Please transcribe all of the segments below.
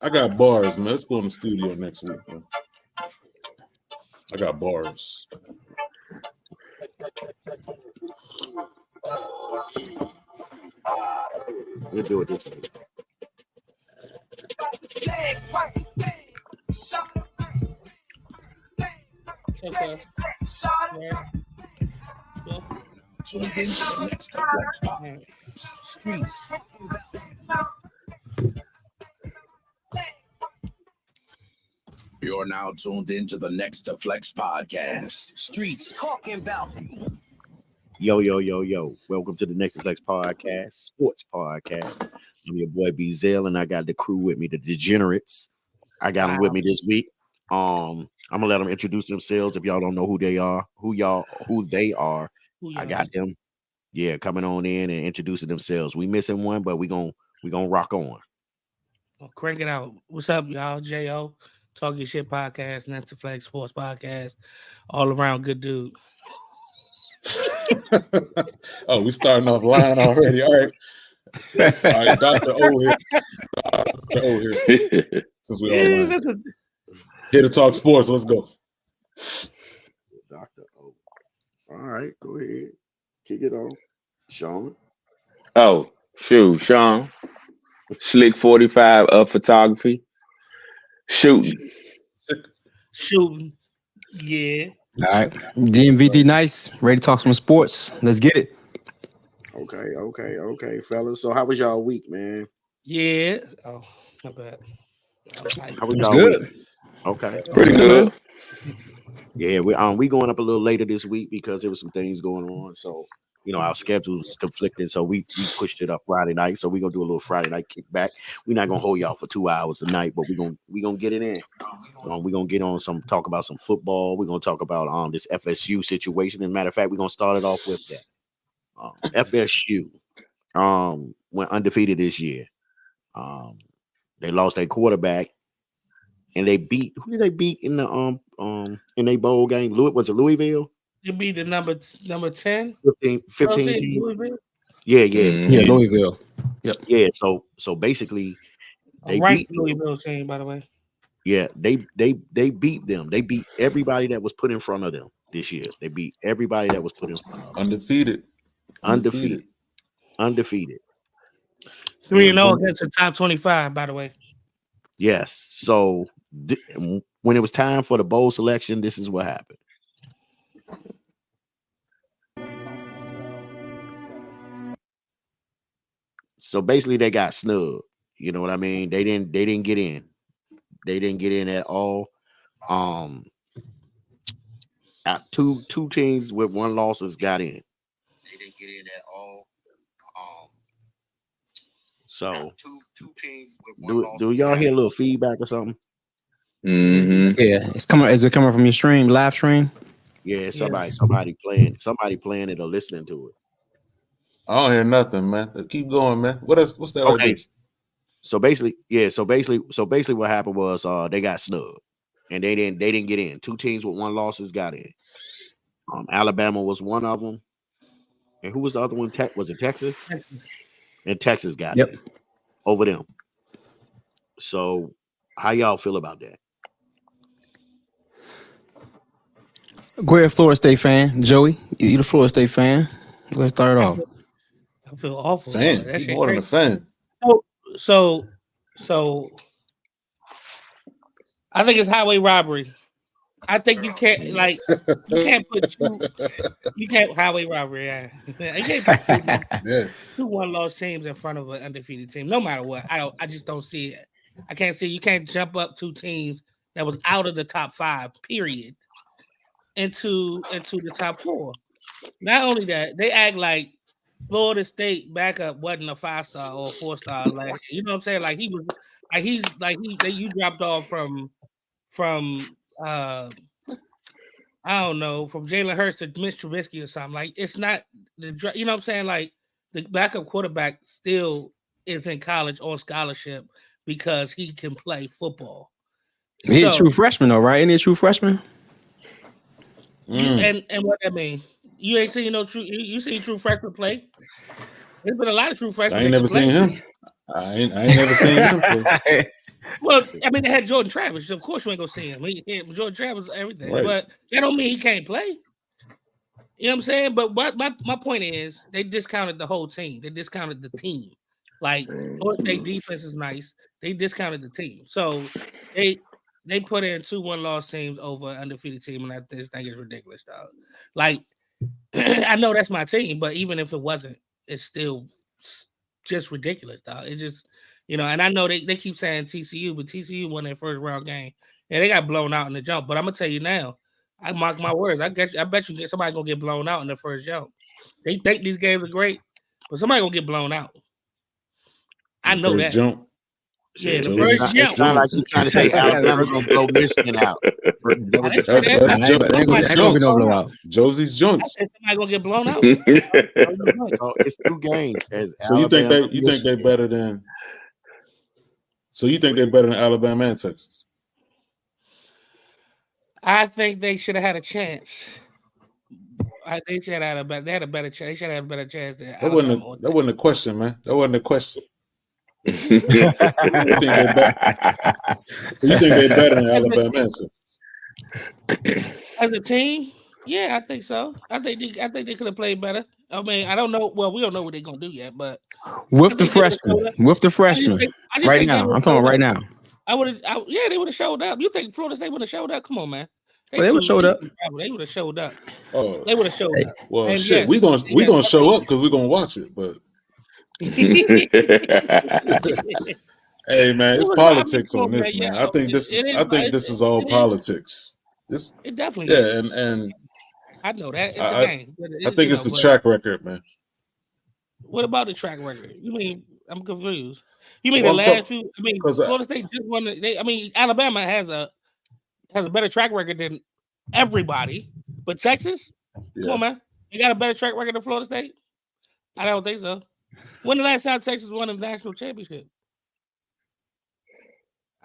I got bars, man. Let's go in the studio next week, man. I got bars. We'll do it this week. Streets. You're now tuned into the Next2Flex podcast. Streets talking about. Yo. Welcome to the Next2Flex podcast, sports podcast. I'm your boy B-Zell, and I got the crew with me, the Degenerates. I got them with me this week. I'm gonna let them introduce themselves. If y'all don't know who they are, I got them. Yeah, coming on in and introducing themselves. We missing one, but we gonna rock on. Well, crank it out. What's up, y'all? J.O. Talk Your Shit podcast, Next2Flex sports podcast. All around good dude. Oh, we starting off line already. All right. All right, Dr. O here. Dr. O here. Since we all line. Here to talk sports. Let's go. Dr. O. All right, go ahead. Kick it on. Sean. Oh, shoot, Sean. Slick 45 of photography. Shooting. Yeah. All right. DMVD nice. Ready to talk some sports. Let's get it. Okay, fellas. So how was y'all week, man? Yeah. Oh, not bad. How was It's y'all good. week? Okay. Pretty good. Yeah, we going up a little later this week because there was some things going on. So, our schedules conflicted. So we pushed it up Friday night. So we're gonna do a little Friday night kickback. We're not gonna hold y'all for 2 hours a night, but we're gonna get it in. We're gonna get on talk about some football. We're gonna talk about this FSU situation. As a matter of fact, we're gonna start it off with that. FSU went undefeated this year. They lost their quarterback. And they beat who did they beat in the in a bowl game? Was it Louisville? They beat the number 10? 15 team. Louisville? Yeah. Yeah, Louisville. Yep. Yeah, so basically they beat Louisville team, by the way. Yeah, they beat them. They beat everybody that was put in front of them this year. They beat everybody that was put in front of them. Undefeated. 3-0 against the top 25, by the way. Yes. So when it was time for the bowl selection, this is what happened. So basically, they got snubbed. You know what I mean? They didn't get in. They didn't get in at all. Two teams with one losses got in. They didn't get in at all. So two teams with one loss. Do y'all hear a little feedback or something? Mm-hmm. Yeah, it's coming. Is it coming from your stream, live stream? Yeah, somebody playing it or listening to it. I don't hear nothing, man. Keep going, man. What's that? Okay. Right So basically, what happened was they got snubbed and they didn't get in. Two teams with one losses got in. Alabama was one of them, and who was the other one? Was it Texas? And Texas got in over them. So, how y'all feel about that? Go ahead, Florida State fan. Joey, you the Florida State fan. Go ahead, start it off. I feel awful. Fan. That shit More than a fan. So I think it's highway robbery. I think you can't highway robbery. Yeah. You can't put two one-loss teams in front of an undefeated team. No matter what, I just don't see it. I can't see. You can't jump up two teams that was out of the top 5. Period. Into the top 4. Not only that, they act like Florida State backup wasn't a 5-star or a 4-star last year. You know what I'm saying? Like you dropped off from I don't know, from Jalen Hurts to Mitch Trubisky or something. Like it's not you know what I'm saying? Like the backup quarterback still is in college on scholarship because he can play football. He's a true freshman, though, right? Ain't he a true freshman? And what that mean? You ain't seen no true. You seen true freshmen play? There's been a lot of true freshmen. I ain't never seen him. I ain't never seen him play. Well, I mean, they had Jordan Travis. Of course, you ain't gonna see him. Jordan Travis, everything, Right. but that don't mean he can't play. You know what I'm saying? But my point is, they discounted the whole team. They discounted the team. Like, their defense is nice. They discounted the team. So they put in 2 1-loss teams over an undefeated team, and I just think it's ridiculous, dog. Like, I know that's my team, but even if it wasn't, it's still just ridiculous, dog. It just, and I know they keep saying TCU, but TCU won their first round game. And they got blown out in the jump. But I'm gonna tell you now, I mark my words. I bet you somebody gonna get blown out in the first jump. They think these games are great, but somebody gonna get blown out. I know that. Jump. Yeah, the first jump. It's not like you're trying to say Alabama's gonna blow Michigan out. That's Josie's junks. Somebody gonna get blown out. So it's 2 games. So you think they're better than? So you think they're better than Alabama and Texas? I think they should have had a chance. They should have had a better. They had a better chance. They should have had a better chance than Alabama. That wasn't a question, man. That wasn't a question. You think they're better than Alabama and Texas? As a team, yeah, I think so. I think they could have played better. I mean, I don't know. Well, we don't know what they're gonna do yet, but with the freshmen, right now. I'm talking right now. They would have showed up. You think Florida State would have showed up? Come on, man. They would have showed up. They would have showed up. Oh, they would have showed up. Well, and shit, we gonna show up because we're gonna watch it. But hey, man, it's politics on this, man. I think this is all politics. It definitely is. and I know that. It's a game. I think it's the track record, man. What about the track record? You mean I'm confused? You mean the last few? I mean, Florida State just won. Alabama has a better track record than everybody, but Texas, come on, man, you got a better track record than Florida State? I don't think so. When the last time Texas won a national championship?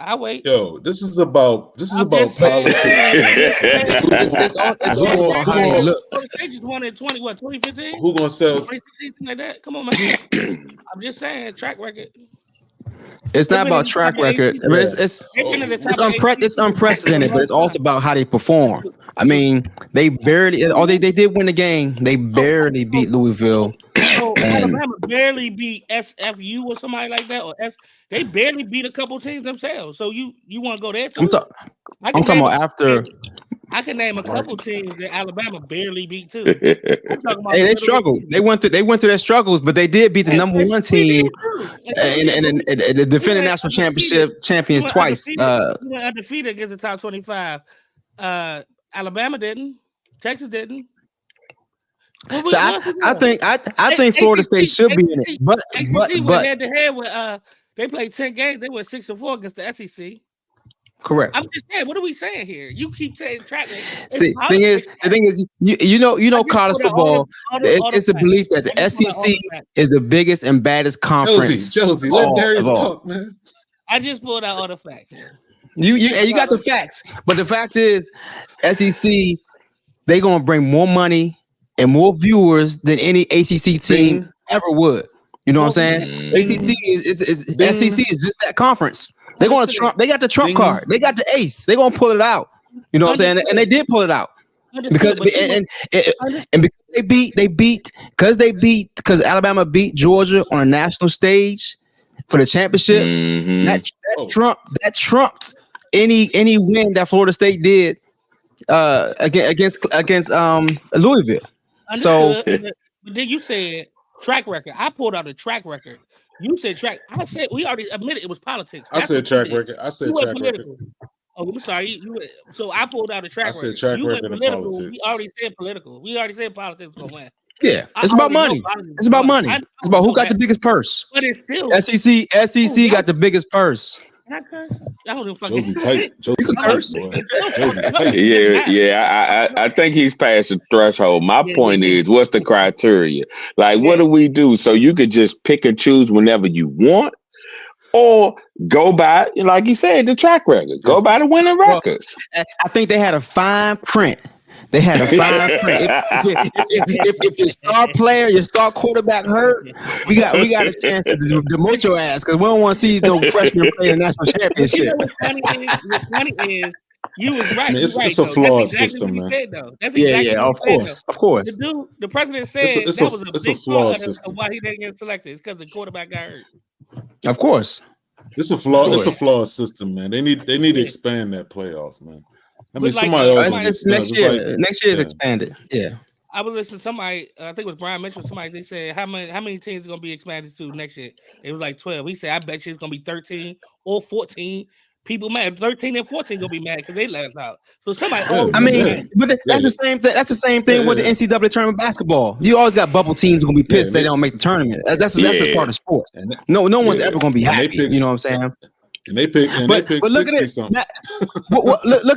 I wait. Yo, this is about politics. It's all how he looks. Texas won in 2015? Who gonna sell? 2016, like that? Come on, man. I'm just saying, track record. It's not about track record. I mean, it's unprecedented, but it's also about how they perform. I mean, they did win the game. They barely beat Louisville. So Alabama barely beat SFU or somebody like that, or they barely beat a couple teams themselves. So you want to go there too? I'm talking about after. I can name a couple teams that Alabama barely beat too. Hey, they struggled. They went through their struggles, but they did beat the number 1 team and the defending national championship champions twice. You went undefeated against the top 25. Alabama didn't. Texas didn't. So I think Florida State should be in it, but head to head with they played 10 games. They were 6-4 against the SEC. Correct. I'm just saying, what are we saying here? You keep saying track. See, the thing is, you know, college football. It's a belief that the SEC is the biggest and baddest conference. Josie, let Darius talk, man. I just pulled out all the facts. You got the facts, but the fact is, SEC they gonna bring more money and more viewers than any ACC team ever would. You know what I'm saying? SEC is just that conference. They're going to Trump. They got the Trump card. They got the ace. They're going to pull it out. You know what I'm saying? And they did pull it out because Alabama beat Georgia on a national stage for the championship. Mm-hmm. That trumped any win that Florida State did against Louisville. So, but then you said track record. I pulled out a track record. You said track. I said we already admitted it was politics. I said track record. I said track record. Oh, I'm sorry. So I pulled out a track record. I said track record and politics. We already said political. We already said politics gonna win. Yeah, it's about money. It's about money. It's about who got the biggest purse. But it's still SEC got the biggest purse. I don't even fucking Josie tight. Josie curse. I think he's past the threshold. My point is, what's the criteria? Like, what do we do? So you could just pick and choose whenever you want, or go by, like you said, the track record. Go by the winning records. I think they had a fine print They had a fine print. If your star player, your star quarterback hurt, we got a chance to demote your ass because we don't want to see no freshman play in the national championship. You know what's funny is you was right. It's a flawed system, man. That's exactly of course. The president said it's that was a big flawed part system. of why he didn't get selected. It's because the quarterback got hurt. Of course. It's a flawed system, man. They need to expand that playoff, man. I mean, somebody else next year. Next year is expanded. Yeah. I was listening to somebody, I think it was Brian Mitchell, somebody, they said, how many teams are going to be expanded to next year? It was like 12. He said, I bet you it's going to be 13 or 14. People mad. 13 and 14 going to be mad because they left out. So somebody. But that's the same thing. That's the same thing with the NCAA tournament basketball. You always got bubble teams going to be pissed they don't make the tournament. That's a part of sports. No one's ever going to be happy. You know what I'm saying? And they pick look at this. Look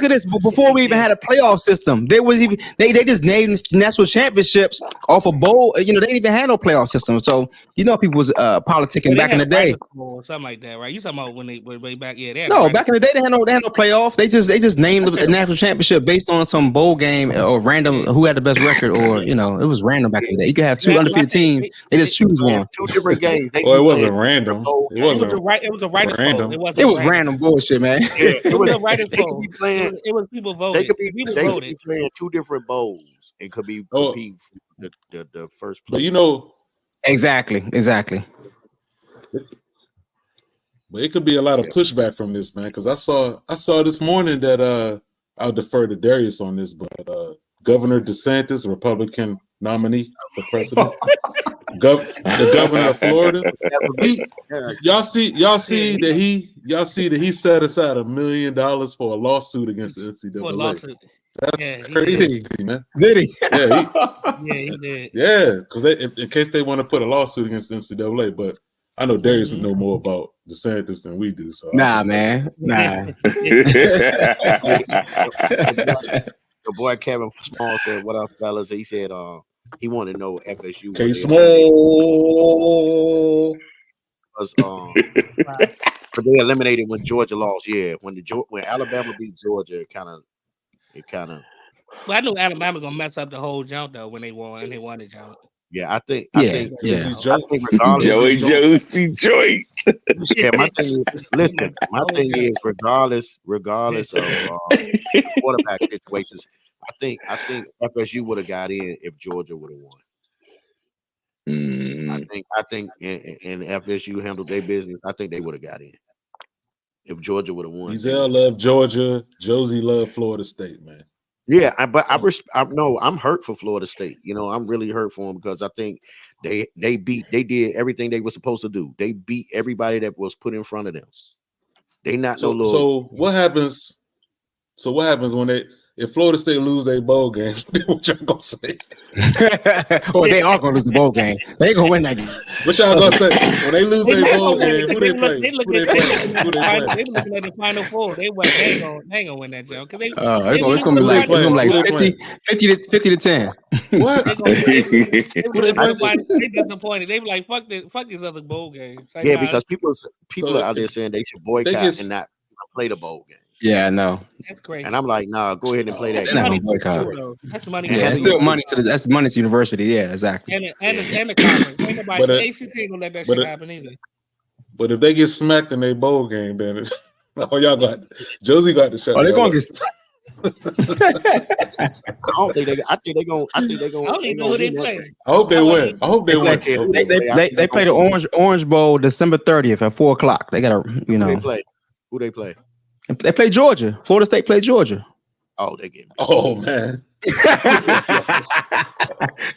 at this. Before we even had a playoff system, they just named national championships off a bowl. You know, they didn't even have no playoff system. So people was politicking back in the day, or something like that, right? You talking about when they way back? Yeah, back in the day they had no playoff. They just named the national championship based on some bowl game or random who had the best record, or it was random back in the day. You could have two undefeated teams. They just choose one. Two different games. Well, it wasn't random. It was a writer's poll. It was random bullshit, man. Yeah, it was a writer's poll. It was people voting. They could be playing two different bowls and could be compete for the first place. But exactly. But it could be a lot of pushback from this, man. Because I saw this morning that I'll defer to Darius on this, but Governor DeSantis, Republican nominee for president. The governor of Florida. Y'all see that he set aside $1 million for a lawsuit against the NCAA. That's crazy, man. Did he? Yeah, he did. Yeah, because in case they want to put a lawsuit against the NCAA, but I know Darius know more about DeSantis than we do. So man. The boy Kevin Small said, "What up, fellas?" He said, he wanted to know FSU. K Small. But they eliminated when Georgia lost. Yeah, when Alabama beat Georgia, it kind of. Well, I knew Alabama gonna mess up the whole jump though when they won the jump. Yeah, I think. Yeah. Regardless, Joey. Yeah, my thing is regardless of quarterback situations, I think FSU would have got in if Georgia would have won. I think, and FSU handled their business. I think they would have got in if Georgia would have won. Ezell loved Georgia. Josie loved Florida State, man. Yeah, I'm hurt for Florida State. I'm really hurt for them because I think they did everything they were supposed to do. They beat everybody that was put in front of them. They not so, no little. So what happens? When if Florida State lose a bowl game, what y'all gonna say? Well, they are gonna lose the bowl game. They ain't gonna win that game. What y'all gonna say when they lose their bowl game? Who they play? They looking at the Final Four. They ain't gonna win that job because it's gonna be like 50 to 10. What? They disappointed. They be like, fuck these other bowl games. Like, yeah, because people are out there saying they should boycott and not play the bowl game. Yeah, I know. That's crazy. And I'm like, nah, go ahead and play that. That's money. Yeah, that's still money that's money to university. Yeah, exactly. And the conference. The ACC ain't gonna let that shit happen either. But if they get smacked in their bowl game, then it's y'all got Josie got to shut. Oh, they're gonna get. I think they're gonna. I don't even know who they play. I hope they win. They play the Orange Bowl December 30th at 4:00. They gotta, Who they play? They play Georgia. Florida State play Georgia. Oh, they get me. Oh man.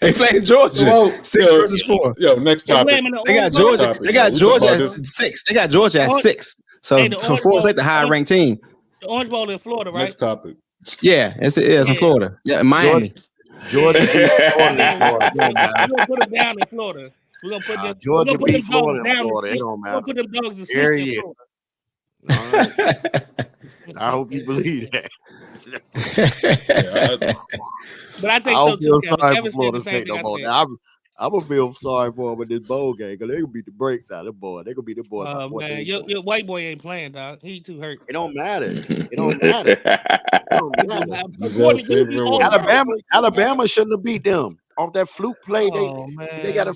They play Georgia. 6 versus 4. Yo, next topic. They got Georgia. They got Georgia at 6. They got Georgia at 6. So for Florida State, the higher ranked team. The Orange Bowl in Florida, right? Next topic. Yeah, it's in Florida. Yeah, in Miami. Georgia. We're gonna put them down in Florida. We're gonna put them. Georgia beat Florida in Florida. It don't matter. We're gonna put them dogs in Florida. All right. I hope you believe that. But I think I don't feel sorry for Florida State no more. I'm gonna feel sorry for him in this bowl game because they gonna beat the brakes out of the boy. They gonna beat the boy by Oh 14 man, your white boy ain't playing, dog. He too hurt. It don't matter. It don't matter. It don't matter. Gisele's favorite one. Alabama shouldn't have beat them off that fluke play. Oh, They got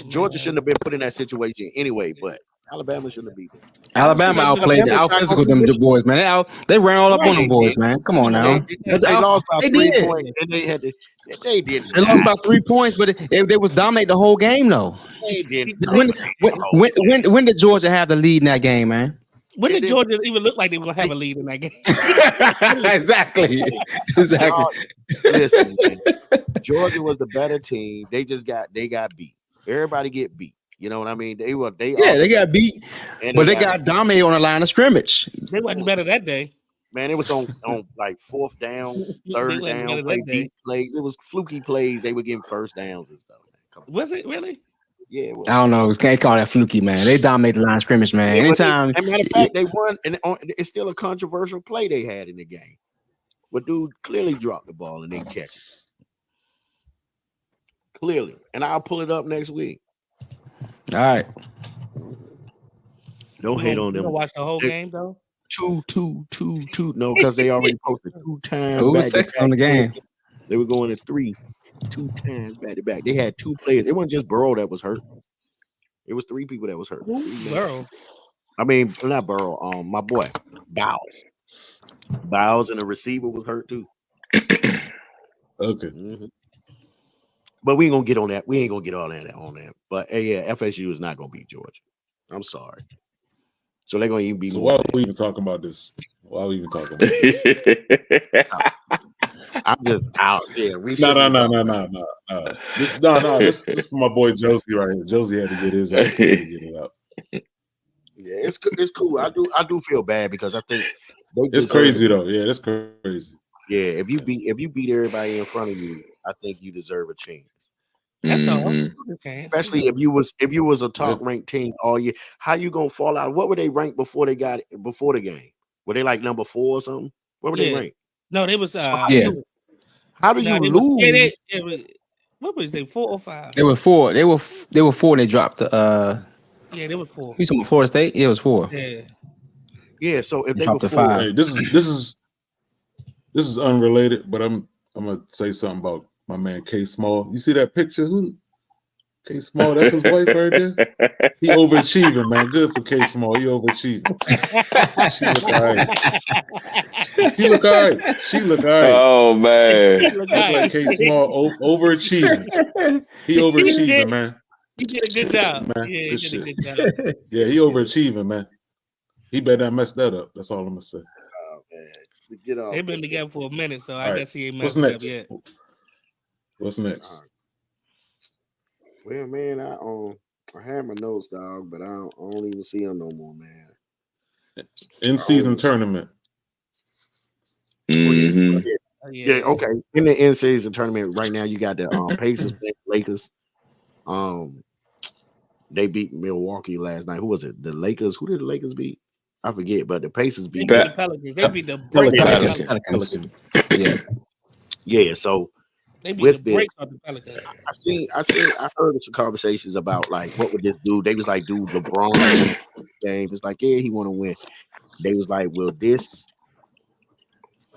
Georgia shouldn't have been put in that situation anyway, but Alabama shouldn't have beat them. Alabama outplayed the out physical them boys, man. They ran all up on them boys, man. Come on now. They lost by 3 points, and they had to. They did. They lost by 3 points, but they was dominate the whole game though. They did. When did Georgia have the lead in that game, man? When did Georgia even look like they were gonna have a lead in that game? Exactly. Listen, man, Georgia was the better team. They got beat. Everybody get beat. You know what I mean? They got beat, but they got dominated on the line of scrimmage. They wasn't better that day. Man, it was on like 4th down, 3rd down, play deep plays. It was fluky plays. They were getting first downs and stuff. Was it really? Yeah, it was. I don't know. Can't call that fluky, man. They dominated the line of scrimmage, man. Anytime. As a matter of fact, they won, and it's still a controversial play they had in the game. But dude clearly dropped the ball and didn't catch it. Clearly, and I'll pull it up next week. All right. Don't hate on them. Watch the whole game though. 2. No, because they already posted 2 times. Who was sexy on the game? They were going to 3, 2 times back to back. They had 2 players. It wasn't just Burrow that was hurt. It was 3 people that was hurt. Burrow. I mean, not Burrow. My boy, Bowles, and the receiver was hurt too. Okay. Mm-hmm. But we ain't gonna get on that. We ain't gonna get all that on that. But yeah, FSU is not gonna beat Georgia. I'm sorry. So they're gonna even be. So why are we even talking about this? Why are we even talking about this? I'm just out there. No. This for my boy Josie right here. Josie had to get his out. Get it out. Yeah, it's cool. I do feel bad because I think it's crazy though. Yeah, that's crazy. Yeah, if you beat everybody in front of you, I think you deserve a chance. That's all. Okay. Especially if you was a top ranked team all year. How you gonna fall out? What were they ranked before they got it, before the game? Were they like number 4 or something? What were they ranked? No, they was How do you lose? What was they 4 or 5? They were 4. They were 4 and they dropped the Yeah, they was 4. You talking about Florida State? Yeah, it was 4. Yeah, so if they dropped were 4, 5. Hey, this is unrelated, but I'm gonna say something about my man K Small. You see that picture? Who? K Small, that's his wife right there. He overachieving, man. Good for K Small. He overachieving. She look all right. He look all right. She look all right. Oh man, look like K Small overachieving. He overachieving, man. He did a good job, man. Yeah, he did a good job. Yeah, he overachieving, man. He better not mess that up. That's all I'm gonna say. Oh man, get off. They've been together for a minute, so I guess he ain't messed up yet. What's next? Well, man, I had my notes, dog, but I don't even see them no more, man. In-season tournament. Mm-hmm. Yeah, okay. In the in-season tournament right now, you got the Pacers playing Lakers. They beat Milwaukee last night. Who was it? The Lakers. Who did the Lakers beat? I forget, but the Pacers beat the Pelicans. They beat the Pelicans. Yeah. So they beat with the this, of the Pelicans. I heard some conversations about like what would this do? They was like, dude, LeBron game. It's like, yeah, he want to win. They was like, will this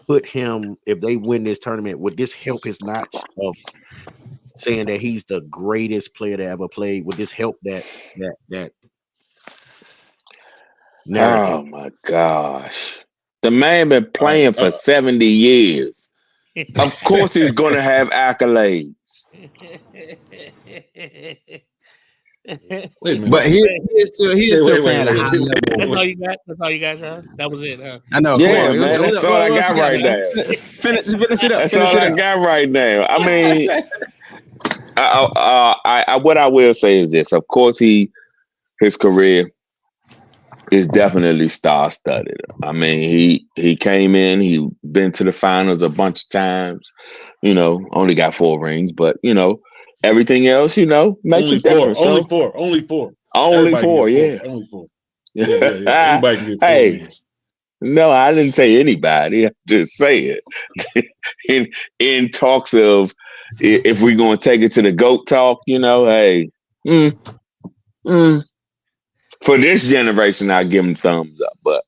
put him, if they win this tournament, would this help his notch of saying that he's the greatest player to ever play? Would this help that narrative? Oh my gosh. The man been playing for 70 years. Of course he's gonna have accolades. Wait a minute. But he is still playing at a high level. That's all you got? That's all you guys have? That was it, huh? I know. Yeah, man, that's all I got right now. Finish it up. That's all I got right now. I mean, what I will say is this. Of course, his career is definitely star-studded. I mean, he came in, he been to the finals a bunch of times, only got 4 rings, but everything else, makes only a difference. Only four. Only 4, yeah. Only 4. Yeah. Anybody can get 4 rings. No, I didn't say anybody. I just say it. in talks of if we're gonna take it to the GOAT talk, hey, for this generation, I'll give him thumbs up. But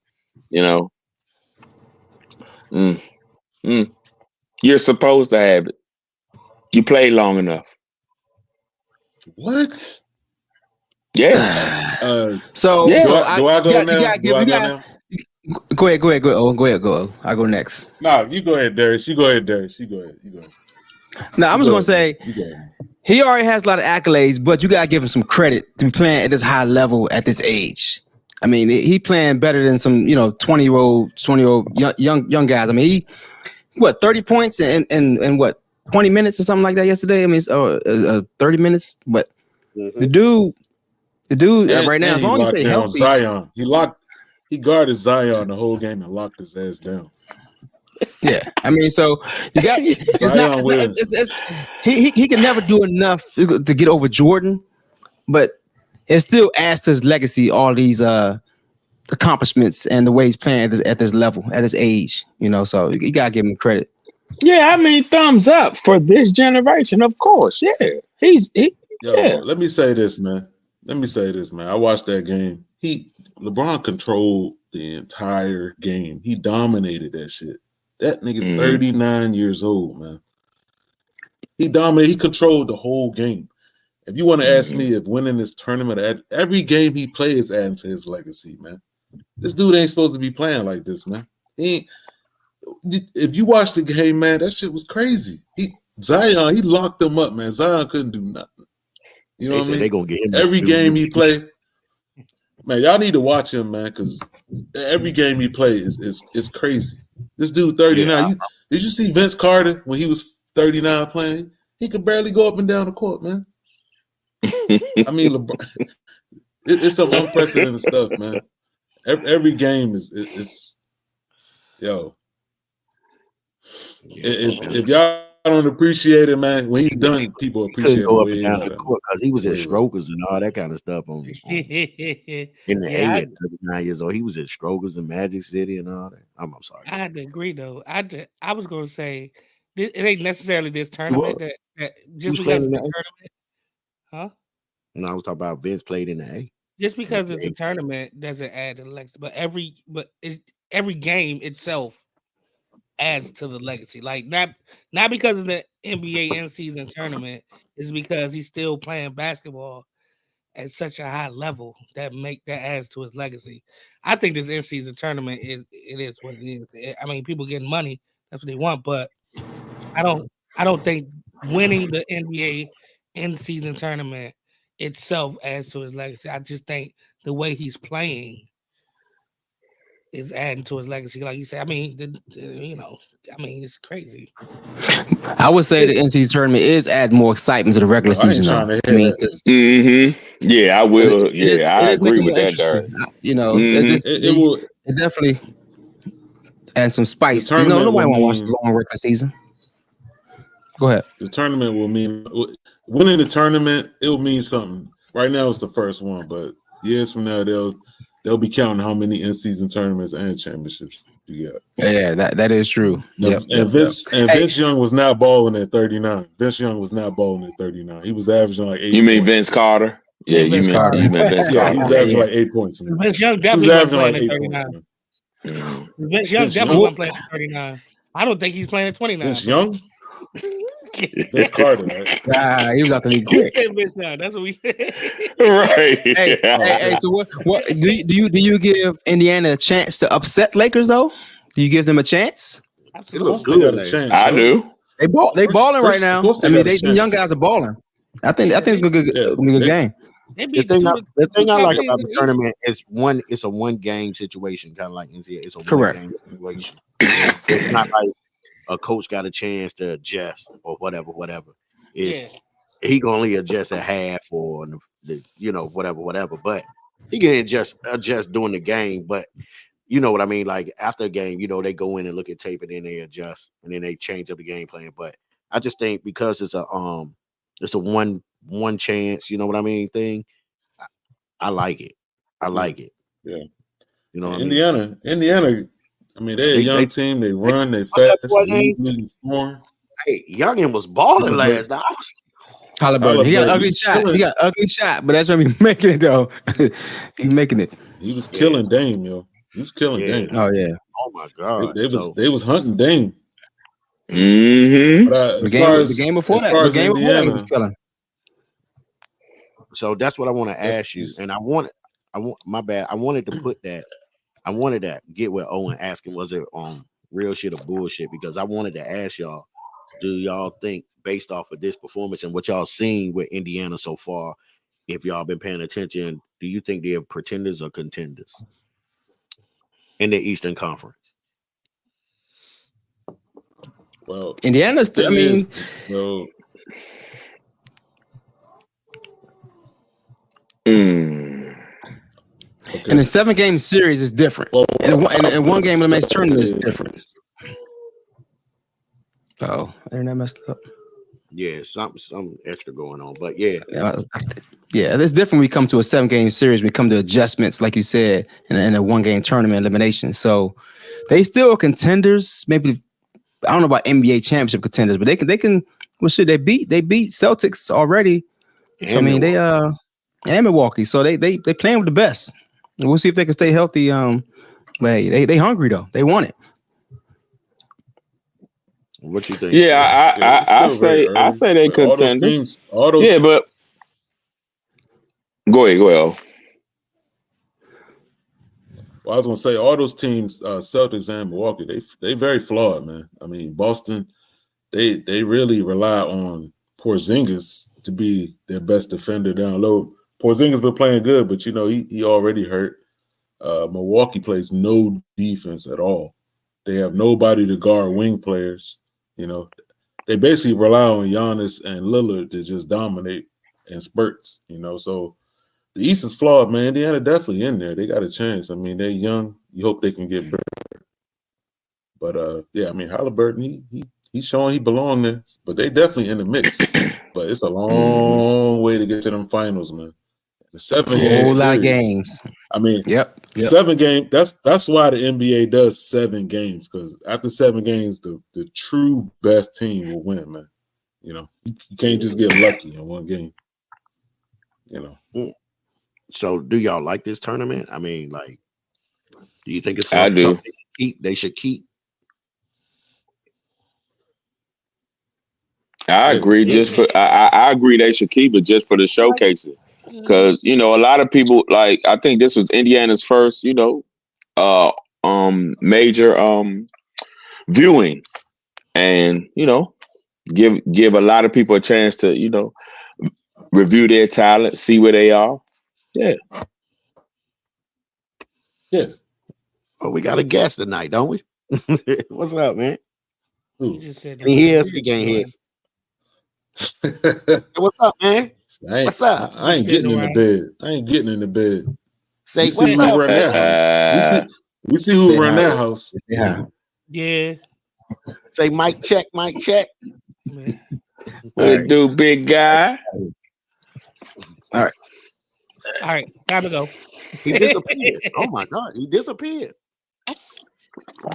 you're supposed to have it. You played long enough. What? Yeah. So do I go now? Go ahead. Go. I go next. No, you go ahead, Darius. You go ahead. No, I'm just gonna say he already has a lot of accolades, but you gotta give him some credit to be playing at this high level at this age. I mean, he playing better than some 20-year-old young guys. I mean, he 30 points and what 20 minutes or something like that yesterday. I mean, 30 minutes, but the dude right now, as long as they healthy, Zion, he guarded Zion the whole game and locked his ass down. Yeah, I mean, so you got he can never do enough to get over Jordan, but it still adds to his legacy. All these accomplishments and the way he's playing at this level, at his age, So you gotta give him credit. Yeah, I mean, thumbs up for this generation, of course. Yeah, Let me say this, man. I watched that game. LeBron controlled the entire game. He dominated that shit. That nigga's 39 years old, man. He dominated. He controlled the whole game. If you want to ask me if winning this tournament, every game he plays adding to his legacy, man. This dude ain't supposed to be playing like this, man. If you watch the game, man, that shit was crazy. Zion, he locked him up, man. Zion couldn't do nothing. You know what I mean? They gonna get him every game he played. Man, y'all need to watch him, man, because every game he plays is crazy. This dude 39. Yeah. Did you see Vince Carter when he was 39 playing? He could barely go up and down the court, man. I mean, LeBron, it's some unprecedented stuff, man. Every game is yo. If y'all don't appreciate it, man, when he's done, people appreciate it. Go up and down the court because he was at Strokers and all that kind of stuff in the A at 39 years old. He was at Strokers in Magic City and all that. I'm sorry. I had to agree though. I was gonna say it ain't necessarily this tournament that just because it's a tournament, huh? No, I was talking about Vince played in the A. Just because it's a tournament doesn't add to the legacy, but every game itself adds to the legacy. Like not because of the NBA in-season tournament, it's because he's still playing basketball at such a high level that adds to his legacy. I think this in-season tournament is what it is. I mean, people getting money, that's what they want, but I don't think winning the NBA in-season tournament itself adds to his legacy. I just think the way he's playing is adding to his legacy. Like you said, I mean, it's crazy. I would say the NCAA tournament is adding more excitement to the regular season. Yeah, I will. I agree with that, Derek. It will definitely add some spice. Nobody want to watch the long regular season. Go ahead. The tournament will mean winning the tournament. It will mean something. Right now, it's the first one, but years from now, they'll be counting how many in-season tournaments and championships you got. Yeah, that is true. Vince Young was not balling at 39. Vince Young was not balling at 39. He was averaging like 8 You mean Vince Carter? Yeah, you mean Vince Carter. Yeah, he was averaging like 8 points. Vince Young definitely wasn't playing at 39. Vince Young definitely wasn't playing at 39. I don't think he's playing at 29. Vince Young? Vince Carter, right? He was out the league quick. That's what we said. Right. Hey, so what do you give Indiana a chance to upset Lakers though? Do you give them a chance? It looks good. I do. They balling right now. I mean, the young guys are balling. I think it's been a good game. The thing I like about the tournament is it's a one game situation, kind of like NCAA. It's a one game situation. It's not like a coach got a chance to adjust or whatever. He can only adjust at half or whatever. But he can adjust during the game. But you know what I mean? Like after a game, they go in and look at tape and then they adjust and then they change up the game plan. But I just think because it's a one chance, you know what I mean, thing. I like it. Yeah. You know what Indiana. I mean, they're a young team. They run. They fast. They scoring. Hey, Youngin was balling last night. Halliburton. He got an ugly He's shot. killing- He got an ugly shot, but that's what he's making it though. He's making it. He was killing Dame, yo. He was killing Dame. Oh yeah. Oh my God. They was hunting Dame. Mm-hmm. But The game before that, he was killing. So that's what I want to ask you. And I wanted to put that. I wanted to get with Owen asking, was it real shit or bullshit? Because I wanted to ask y'all, do y'all think, based off of this performance and what y'all seen with Indiana so far, if y'all been paying attention, do you think they're pretenders or contenders in the Eastern Conference? Well, Indiana's. I mean, no. Okay. In a 7-game series is different. And in one game in the next tournament is different. Oh, internet messed up. Yeah, some extra going on, but yeah, it's different. When we come to a 7-game series, we come to adjustments, like you said, in a 1-game tournament elimination. So they still are contenders. Maybe I don't know about NBA championship contenders, but they can. Well, shit, they beat Celtics already. So I mean, and Milwaukee. So they playing with the best. We'll see if they can stay healthy. But they hungry though. They want it. What you think? Yeah, I say they contenders. But go ahead. Well, I was gonna say all those teams, Celtics and Milwaukee, they very flawed, man. I mean, Boston, they really rely on Porzingis to be their best defender down low. Porzingis been playing good, but he already hurt. Milwaukee plays no defense at all. They have nobody to guard wing players. They basically rely on Giannis and Lillard to just dominate in spurts. So the East is flawed, man. Indiana definitely in there. They got a chance. I mean, they're young. You hope they can get better. But I mean, Halliburton, he's showing he belongs there. But they definitely in the mix. But it's a long way to get to them finals, man. The 7-game whole lot of series. games. I mean, yep. 7 game. That's why the NBA does 7 games, because after 7 games, the true best team will win, man. You can't just get lucky in 1 game. So, do y'all like this tournament? I mean, like, do you think it's I do. something they should keep? I agree. I agree they should keep it just for the showcasing, because a lot of people, like, I think this was Indiana's first major viewing, and give a lot of people a chance to review their talent, see where they are. Yeah. Oh, we got a guest tonight, don't we? What's up, man? You just said he can't hear. What's up, man? What's up? I ain't getting in the bed. Say what's up? Run that house. We see who run that house. Yeah. Say mic check. What it do, big guy? All right, time to go. He disappeared. Oh my God, he disappeared.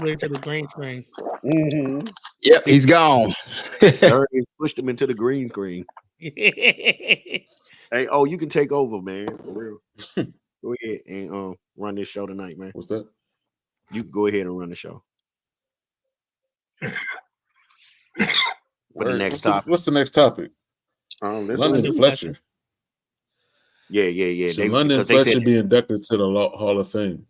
Went to the green screen. Mm-hmm. Yep, he's gone. Pushed him into the green screen. Hey, you can take over, man. For real. Go ahead and run this show tonight, man. What's that? You can go ahead and run the show. What's the next topic? London Fletcher. Yeah. Should London Fletcher be inducted to the Hall of Fame?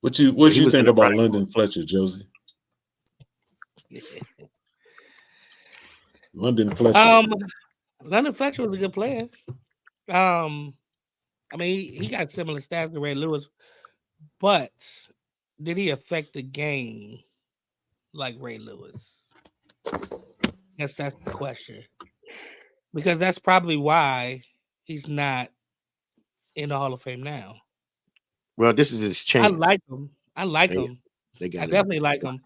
What you think about London Fletcher, Josie? London Fletcher. London Fletcher was a good player. I mean, he got similar stats to Ray Lewis, but did he affect the game like Ray Lewis? That's the question. Because that's probably why he's not in the Hall of Fame now. Well, this is his chance. I like him. I definitely like him.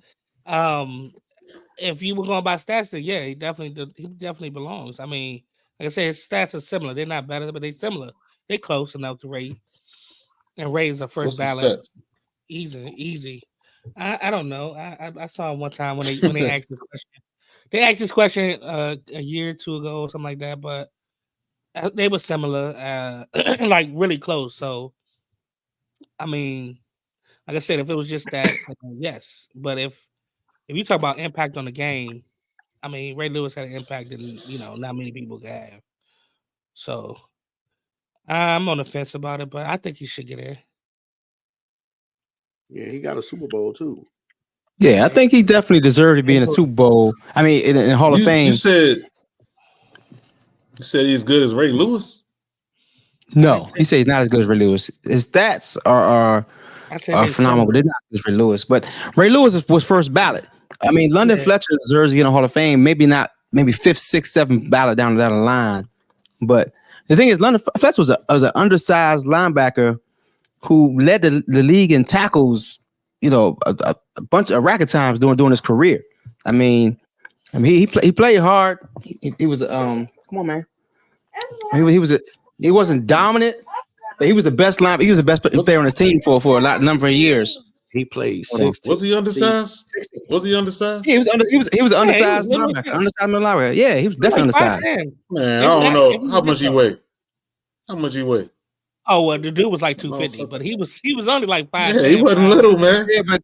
If you were going by stats, then yeah, he definitely belongs. I mean, like I said, his stats are similar. They're not better, but they're similar. They're close enough to Ray. And Ray is a first ballot. Easy. I don't know. I saw him one time when they asked the question. They asked this question a year or two ago or something like that, but they were similar, like really close. So, I mean, like I said, if it was just that, yes. But if you talk about impact on the game, I mean, Ray Lewis had an impact that not many people can have. So I'm on the fence about it, but I think he should get in. Yeah, he got a Super Bowl too. Yeah, I think he definitely deserved to be in a Super Bowl. I mean, in Hall of Fame. You said he's good as Ray Lewis? No, he said he's not as good as Ray Lewis. His stats are phenomenal, but they're not as Ray Lewis. But Ray Lewis was first ballot. I mean, London Fletcher deserves to get in the Hall of Fame. Maybe not, maybe 5th, 6th, 7th ballot down the line. But the thing is, London Fletcher was an undersized linebacker who led the league in tackles, a rack of times during his career. I mean, he played hard. He was come on, man. He wasn't dominant, but he was the best line. He was the best player on his team for a number of years. He played 6. Was he undersized? Was he undersized? Yeah, he was undersized linebacker. Undersized linebacker. Yeah, he was definitely undersized. Man, I don't know how much he weighed. How much he weighed? Oh well, the dude was like 250, but he was only like 5. Yeah, he wasn't little, man. Yeah, but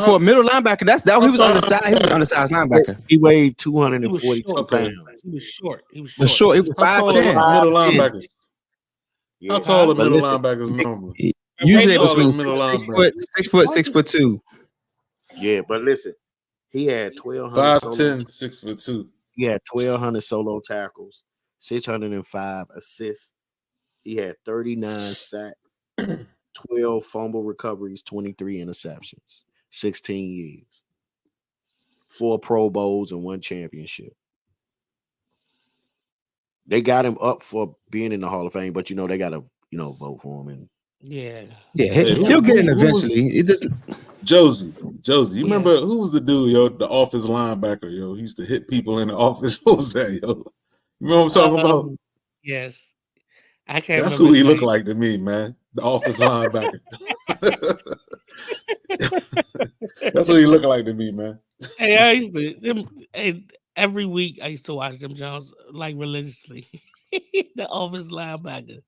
for a middle linebacker, he was undersized. He was an undersized linebacker. He weighed 242 pounds. He was short. He was short. He was 5'10". Middle linebackers. How tall are middle linebackers normally? Usually it was between 6 foot, 6'2". Yeah, but listen, he had 1,200. 5'10", 6'2". He had 1,200 solo tackles, 605 assists. He had 39 sacks, 12 fumble recoveries, 23 interceptions, 16 years, 4 Pro Bowls and 1 championship. They got him up for being in the Hall of Fame, but they got to vote for him. And he'll get in eventually. Josie, you remember who was the dude, the office linebacker, yo? He used to hit people in the office. What was that, yo? You know what I'm talking about? Yes. I can't. That's who he looked like to me, man. The office linebacker. That's what he looked like to me, man. Hey, every week I used to watch them Jones like religiously. The office linebacker.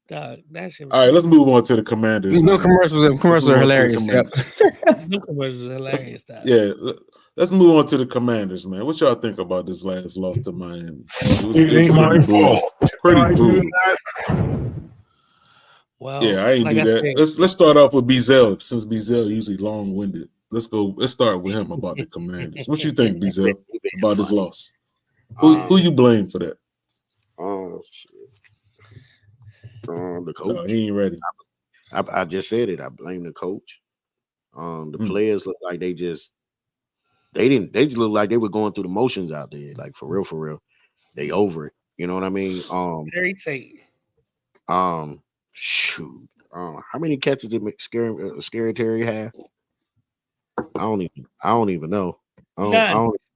Dog, that shit. All right, let's move on to the Commanders. No commercials. Commercials are hilarious. No commercials are hilarious. Yeah. Let's move on to the Commanders, man. What y'all think about this last loss to Miami? It was pretty brutal. Well, yeah, I ain't do that. Let's start off with Beazell, since Beazell usually long-winded. Let's start with him about the Commanders. What you think, Beazell, about this loss? Who you blame for that? Oh shit. The coach. No, he ain't ready. I just said it. I blame the coach. The players look like they just look like they were going through the motions out there. Like for real. They over it. You know what I mean? Terry Tate. Shoot. How many catches did Scary Terry have? I don't even know.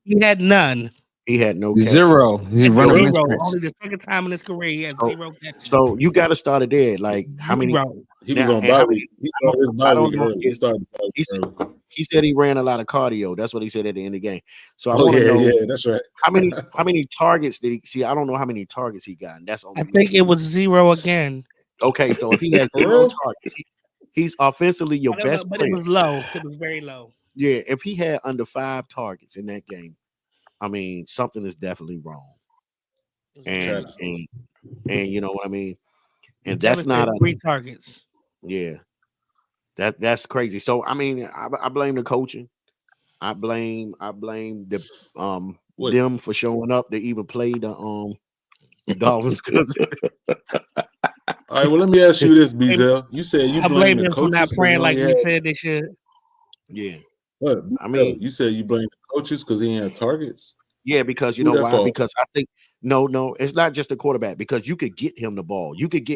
He had none. He had no catches. Zero. He run only the second time in his career he had 0 catches. So you got to start it there. Like how many? He was on bye week. He started. He said he ran a lot of cardio. That's what he said at the end of the game. So I want to know. That's right. How many targets did he see? I don't know how many targets he got. And that's I think it was 0 again. Okay, so if he had 0 targets, he's offensively your best player. But it was low. It was very low. Yeah, if he had under 5 targets in that game, I mean, something is definitely wrong. And you know what I mean? And that's not 3 targets. Yeah. That's crazy. So I mean, I blame the coaching. I blame the them for showing up to even play the Dolphins. All right, well, let me ask you this, Beazell. You said you blame the them coaches for not praying like you said they should. Yeah. What? I mean, you said you blame the coaches because he ain't had targets. Yeah, because you know why? Because I think no, it's not just the quarterback. Because you could get him the ball. You could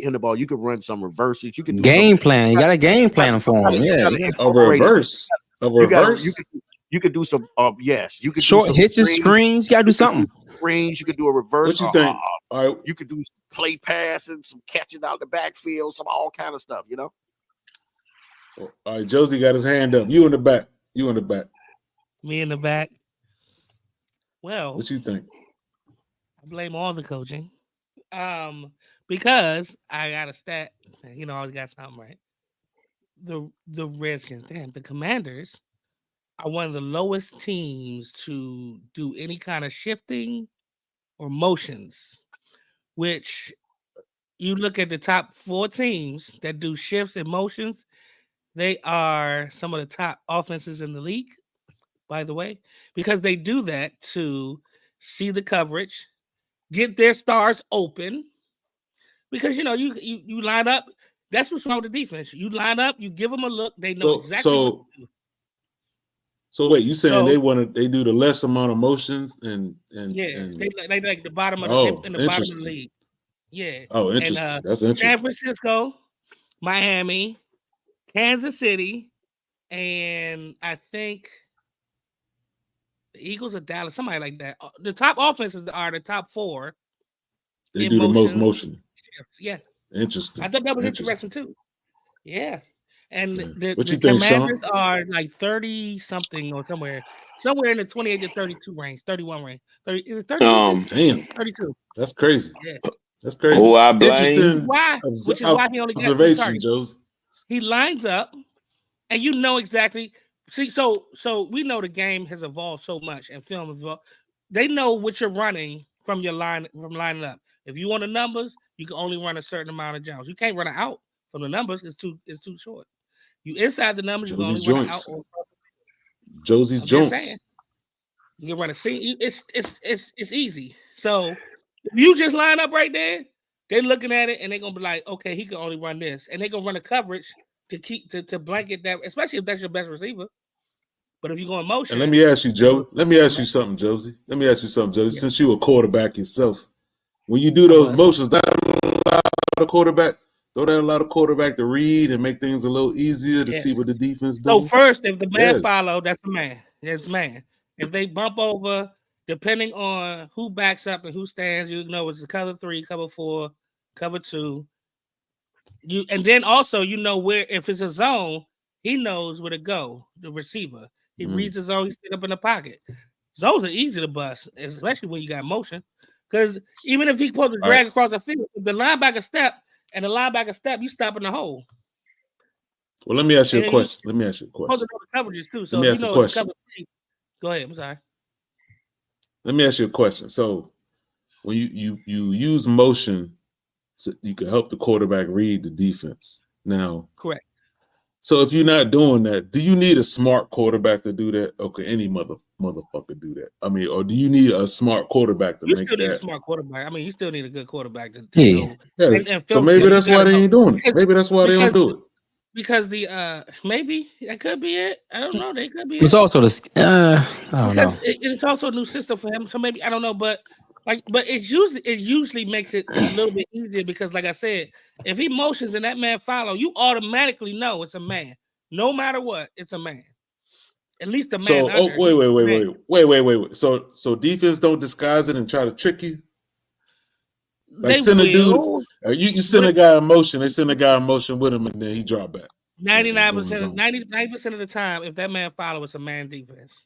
run some reverses. You could do game plan. You got a game plan for him. Yeah, a reverse. You could do some. Yes, you could short do some hitches, screens. You got to do something. Screens. You could do a reverse. What you think? You could do some play passing, some catching out the backfield, some all kind of stuff. You know. All right, Josie got his hand up. You in the back. Me in the back. Well, What you think? I blame all the coaching. Because I got a stat. I always got something right. The Redskins, the Commanders are one of the lowest teams to do any kind of shifting or motions, which you look at the top 4 teams that do shifts and motions, they are some of the top offenses in the league, by the way, because they do that to see the coverage, get their stars open, because you line up. That's what's wrong with the defense. You line up, you give them a look, they know exactly what to do. So wait, you saying they do the less amount of motions and they like the bottom of the bottom of the league. Yeah. Oh, interesting. And, that's interesting. San Francisco, Miami, Kansas City, and I think the Eagles or Dallas, somebody like that. The top offenses are the top 4. They do the most motion. Yeah. Interesting. I thought that was interesting too. Yeah. And the think, Commanders Sean? are like 30 something or somewhere in the 28 to 32 range, 31 range. 30 is it 32? Damn. 32. That's crazy. Yeah. Who I blame? Interesting. Which is why he only got 2 observation, targets. Josie. He lines up, and you know exactly. See, so we know the game has evolved so much, and film has evolved. They know what you're running from lining up. If you want the numbers, you can only run a certain amount of jumps. You can't run it out from the numbers. It's too short. You inside the numbers, Josie's you can only run it out. Josie's joints. You can run a scene. It's easy. So if you just line up right there, they're looking at it and they're gonna be like, okay, he can only run this, and they're gonna run a coverage to blanket that, especially if that's your best receiver. But if you go in motion, and let me ask you, Joe. Let me ask you something, Josie. Yeah. Since you a quarterback yourself, when you do those motions, that a lot of quarterback. Don't that a lot of quarterback to read and make things a little easier to see what the defense does? So first, if the man follow, that's the man. That's man. If they bump over, depending on who backs up and who stands, you know it's a cover 3, cover 4, cover 2. And then also where if it's a zone, he knows where to go. The receiver, he reads the zone. He sit up in the pocket. Zones are easy to bust, especially when you got motion. Because even if he's supposed to drag across the field, if the linebacker step. And the linebacker step, you stop in the hole. Well, let me ask you a question. Supposed to know the coverages too. So let me ask you a question. Go ahead. I'm sorry. Let me ask you a question. So when you use motion, you can help the quarterback read the defense. Now, correct. So if you're not doing that, do you need a smart quarterback to do that? Okay, any motherfucker do that. I mean, or do you need a smart quarterback to make that? You still need a smart quarterback. I mean, you still need a good quarterback to know. Yes. And so maybe that's why they ain't doing it. Maybe that's why they don't do it. Because maybe that could be it. I don't know. They could be. It's also I don't know. It's also a new system for him. So maybe I don't know, but it usually makes it a little bit easier because, like I said, if he motions and that man follow, you automatically know it's a man. No matter what, it's a man. At least the man. So wait. So defense don't disguise it and try to trick you. Like send a dude. You send a guy in motion. They send a guy in motion with him, and then he drop back. 90% of the time, if that man follow, it's a man defense.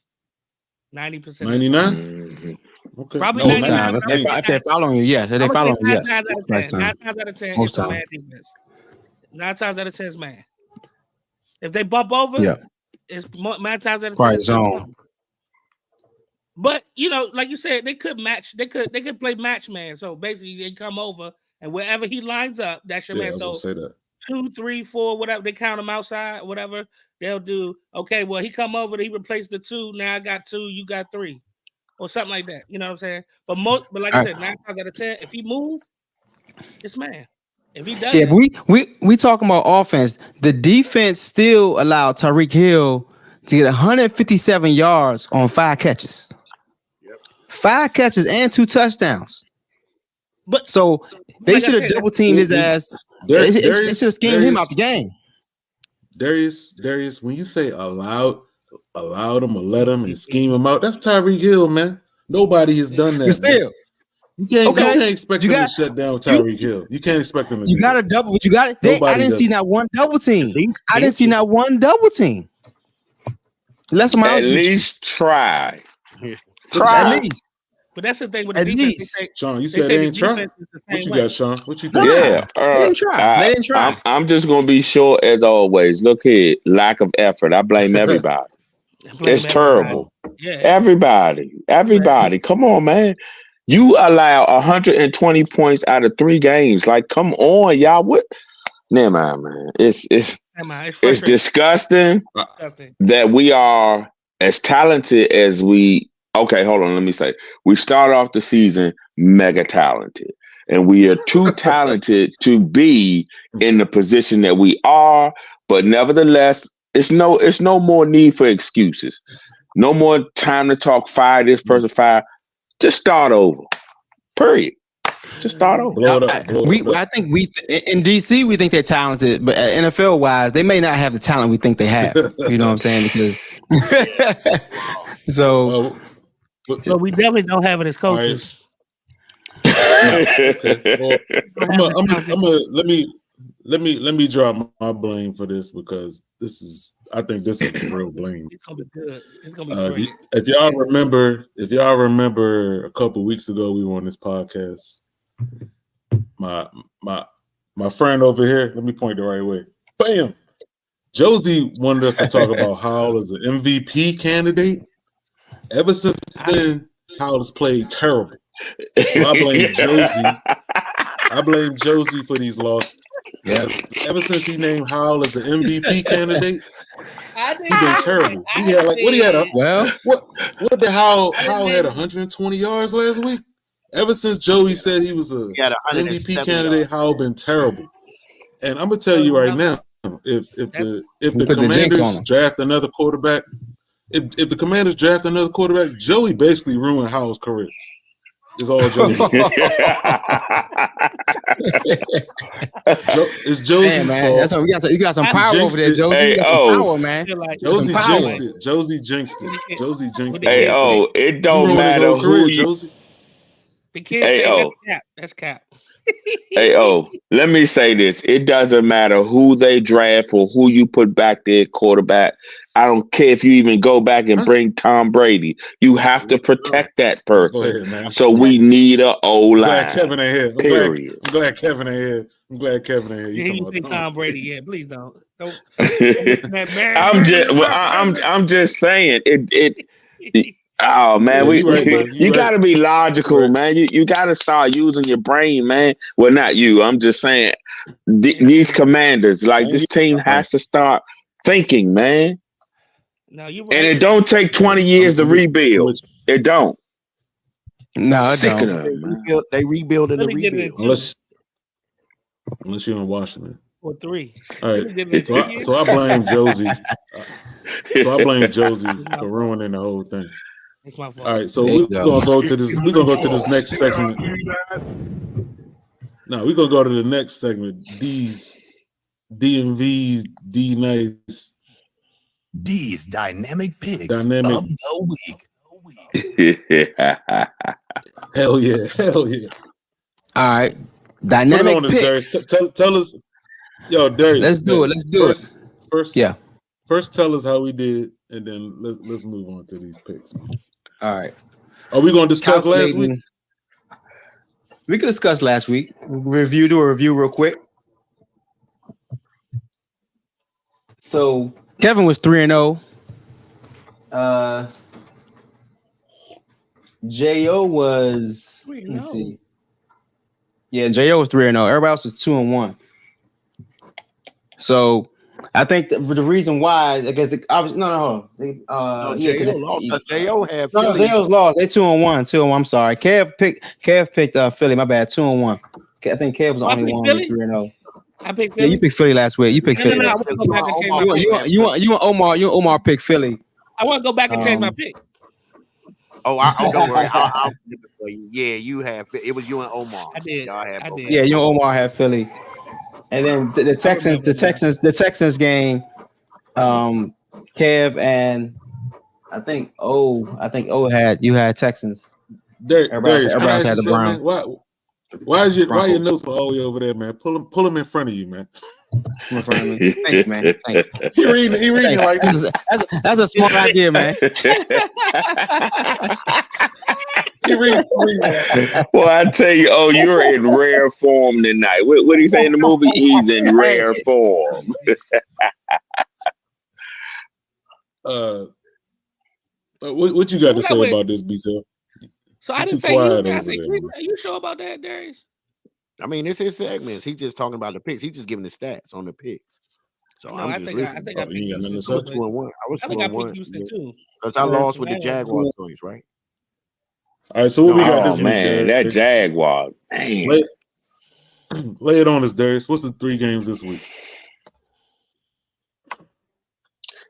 90%. 99. Okay. Probably 99. If they're following you, yes. If they following you, yes. 9 times out of 10, it's a man defense. 9 times out of 10 is man. If they bump over, it's 9 times out of 10. Right zone. But like you said, they could match. They could play match man. So basically, they come over and wherever he lines up, that's your man. I was gonna say that. 2, 3, 4, whatever. They count him outside, whatever. They'll do. Okay, well, he come over. He replaced the 2. Now I got 2. You got 3, or something like that. You know what I'm saying? But like I said, 9 times out of 10, if he move, it's man. If he doesn't, we talking about offense. The defense still allowed Tyreek Hill to get 157 yards on 5 catches. 5 catches and 2 touchdowns. But so they should have double teamed his ass. They should have schemed him out the game. Darius, when you say allowed him or let him and scheme him out, that's Tyreek Hill, man. Nobody has done that. But still, You can't expect them to shut down Tyreek Hill. You can't expect them to. You got a double, but you got it. I didn't see not one double team. I didn't see not one double team. At least try. At least. But that's the thing with the defense. Sean, you said they ain't try. What you got, Sean? What you think? Yeah, they didn't try. They didn't try. I'm just gonna be short as always. Look here, lack of effort. I blame everybody. It's terrible. Yeah. Everybody. Come on, man. You allow 120 points out of 3 games. Like, come on, y'all. What? Never mind, man. It's disgusting that we are as talented as we. Okay, hold on. Let me say. We start off the season mega talented, and we are too talented to be in the position that we are. But nevertheless, it's no more need for excuses. No more time to talk. Fire this person. Fire. Just start over. Period. Just start over. I think we in DC we think they're talented, but NFL wise, they may not have the talent we think they have. You know what I'm saying? Because so. But we definitely don't have it as coaches. Okay. Well, let me drop my blame for this because I think this is the real blame. It's gonna be good. It's gonna be great. If y'all remember a couple weeks ago we were on this podcast. My friend over here, let me point the right way. Bam. Josie wanted us to talk about Howell as an MVP candidate. Ever since then, Howell has played terrible. So I blame Josie for these losses. Yeah. Ever since he named Howell as an MVP candidate, he's been terrible. He had what did Howell had 120 yards last week? Ever since Joey said he was a MVP candidate, Howell been terrible. And I'm gonna tell you right now, if the Commanders draft another quarterback. If the Commanders draft another quarterback, Joey basically ruined Howell's career. It's all Joey. It's Josie's fault. That's what you got some power over there, Josie. Hey, you got some power, man. Josie jinxed it. Josie jinxed it. Hey, it don't matter who you. The kid that's cap. Hey, let me say this. It doesn't matter who they draft or who you put back there quarterback. I don't care if you even go back and bring Tom Brady. You have to protect that person. Ahead, so we need an O-line. I'm glad Kevin ain't here. I'm glad Kevin ain't here. You say Tom Brady, yeah. Please don't. I'm just saying it. Oh man, you got to be logical, man. You got to start using your brain, man. Well, not you. I'm just saying these Commanders, like this team has to start thinking, man. No, you're right. And it don't take 20 years to rebuild. It don't. No, it don't. They rebuild in the rebuild. Unless you're in Washington. Or 3. All right. So I blame Josie. For ruining the whole thing. It's my fault. All right, so we're gonna go to this. We're gonna go to this next segment. No, we're gonna go to the next segment. D's DMVs, D nice. D's dynamic picks of the week. Hell yeah. All right, dynamic picks. Tell us, yo, Darius. Let's do it. First, tell us how we did, and then let's move on to these picks. All right. Are we going to discuss last week? We could discuss last week. Do a review real quick. So Kevin was 3-0. Jo was. Let me see. Yeah, Jo was 3-0. Everybody else was 2-1. So I think the reason why, I guess, Jo lost. Jo's lost. They 2-1. I'm sorry. Kev picked Philly. My bad. 2-1. I think Kev was the only one who's 3-0. I picked Philly. Yeah, you picked Philly last week. You picked Philly. No, I want to go back and change my pick. You want Omar? You Omar picked Philly. I want to go back and change my pick. Oh, don't worry. I'll pick it for you. Yeah, you have. It was you and Omar. I did. Yeah, you and Omar had Philly. And then the Texans game, Kev and I think O had Texans. Darius, everybody else had LeBron. Why is your nose all the way over there, man? Pull him in front of you, man. In front of me. Thank you, man. Thank you. He reading like this. That's a smart idea, man. Well, I tell you, you're in rare form tonight. What did he say in the movie? He's in rare form. What you got to say about this, B-Tail? So I didn't say you. I said, are you sure about that, Darius? I mean, it's his segments. He's just talking about the picks. He's just giving the stats on the picks. So I think I picked Houston. I was 2-1. I think I picked Houston too. Because I lost with the Jaguars choice, right? All right, so what we got this week, man, Darius? that Jaguars. Lay it on us, Darius. What's the 3 games this week?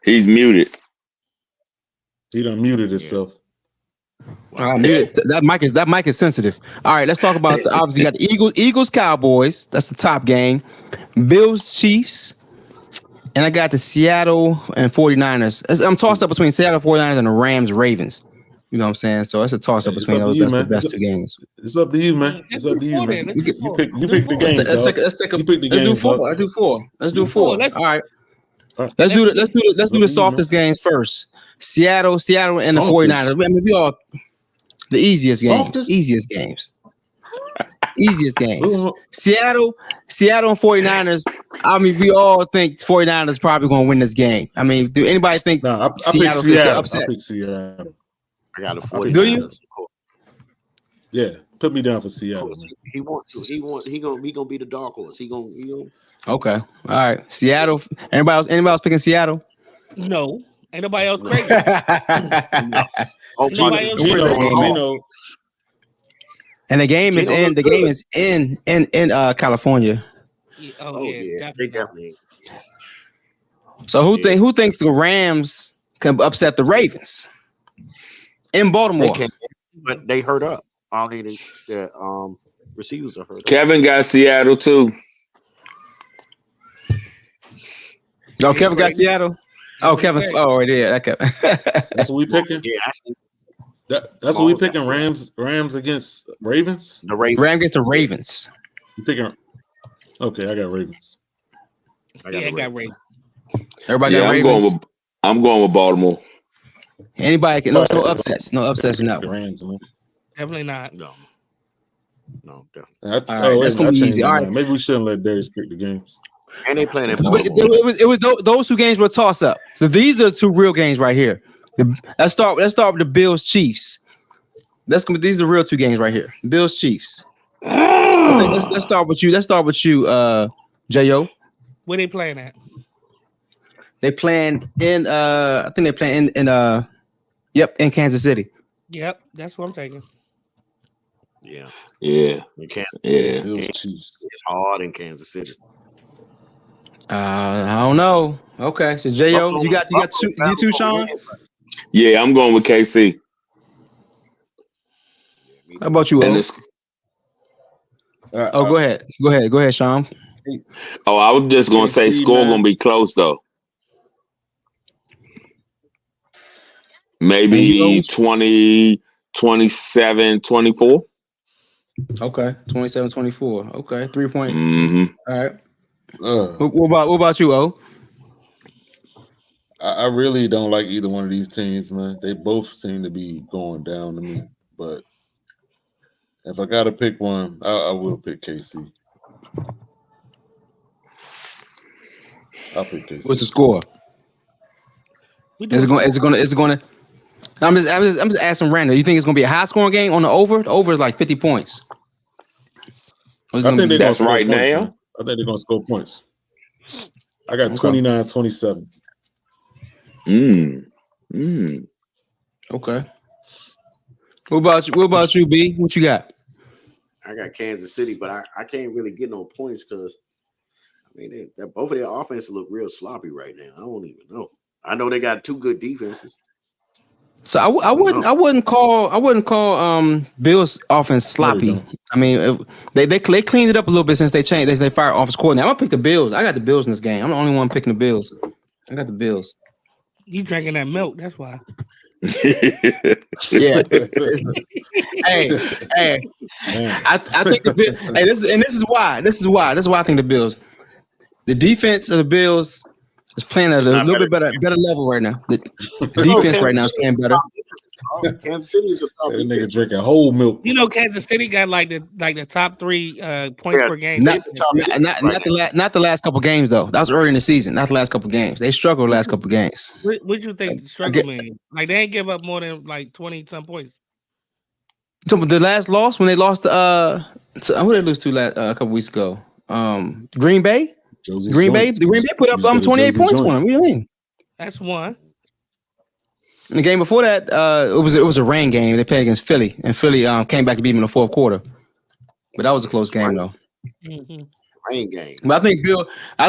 He's muted. He done muted himself. That mic is sensitive. All right, let's talk about obviously you got the Eagles Cowboys. That's the top game. Bills Chiefs. And I got the Seattle and 49ers. I'm tossed up between Seattle 49ers and the Rams Ravens. You know what I'm saying? So it's a toss up between those. That's the best 2 games. It's up to you, man. It's up to you, man. You pick the games. Let's do 4. Let's do 4. All right. Let's do the softest games first. Seattle and the 49ers. I mean, we all the easiest games. Easiest games. Seattle and 49ers. I mean, we all think 49ers probably going to win this game. I mean, do anybody think Seattle could upset? I pick Seattle. I got a 49ers. Do you? Yeah, put me down for Seattle. He wants to. He gonna be the dark horse. He gonna. Okay. All right. Seattle. Anybody else picking Seattle? No. Ain't nobody else crazy. Gino. And the game is in California. Yeah, definitely. So who thinks the Rams can upset the Ravens in Baltimore? They can, but they hurt up. All the receivers are hurt up. Kevin got Seattle too. Oh, Kevin got Seattle. Oh, Kevin's. Oh, yeah, that Kevin. That's what we picking. Yeah, that's what we picking. Rams against Ravens. The Ravens. Rams against the Ravens. You picking? Okay, I got Ravens. I got Ravens. Everybody got Ravens. I'm going with Baltimore. Anybody can. No upsets. No upsets. No. Rams, man. Definitely not. No. Definitely. All right, that's gonna be easy. All right, maybe we shouldn't let Darius pick the games. And they playing in it was those 2 games were toss up. So these are 2 real games right here. Let's start with the Bills Chiefs. These are the real 2 games right here. Bills Chiefs. Let's start with you. Jo. Where they playing at? They playing in I think they playing in Kansas City. Yep, that's what I'm taking. Yeah. In Kansas City. It's hard in Kansas City. I don't know. Okay, so Jo, you got two, Sean? Yeah, I'm going with KC. How about you, O? Go ahead, Sean. I was just going to say score going to be close, though. Maybe 20, 27, 24. Okay, 27, 24. Okay, 3 point. Mm-hmm. All right. What about you, O? I really don't like either one of these teams, man. They both seem to be going down to me. But if I got to pick one, I will pick KC. I'll pick KC. What's the score? Is it going to? I'm just asking random. You think it's going to be a high scoring game on the over? The over is like 50 points. I think they're that's right points, now. Man. I think they're going to score points. I got 29-27. Okay. What about you, B? What you got? I got Kansas City, but I can't really get no points because both of their offenses look real sloppy right now. I don't even know. I know they got 2 good defenses. So I wouldn't call Bill's offense sloppy. I mean, they cleaned it up a little bit since they changed. They fired offense coordinator. I'm gonna pick the Bills. I got the Bills in this game. I'm the only one picking the Bills. I got the Bills. You drinking that milk? That's why. Yeah. hey. I think the Bills. Hey, this is why I think the Bills. The defense of the Bills is playing at a little bit better level right now. The defense right now is playing better. Kansas City is a that nigga drinking whole milk. You know, Kansas City got like the top 3 points per game. Not the last couple games though. That was early in the season. Not the last couple games. They struggled the last couple games. What you think the struggle mean? Like they ain't give up more than like 20 some points. So the last loss when they lost to who did they lose to a couple weeks ago? Green Bay. Green Bay put up 28 points on them. What do you mean? That's one. In the game before that, it was a rain game. They played against Philly, and Philly came back to beat them in the fourth quarter. But that was a close game, though. Mm-hmm. Rain game. But I think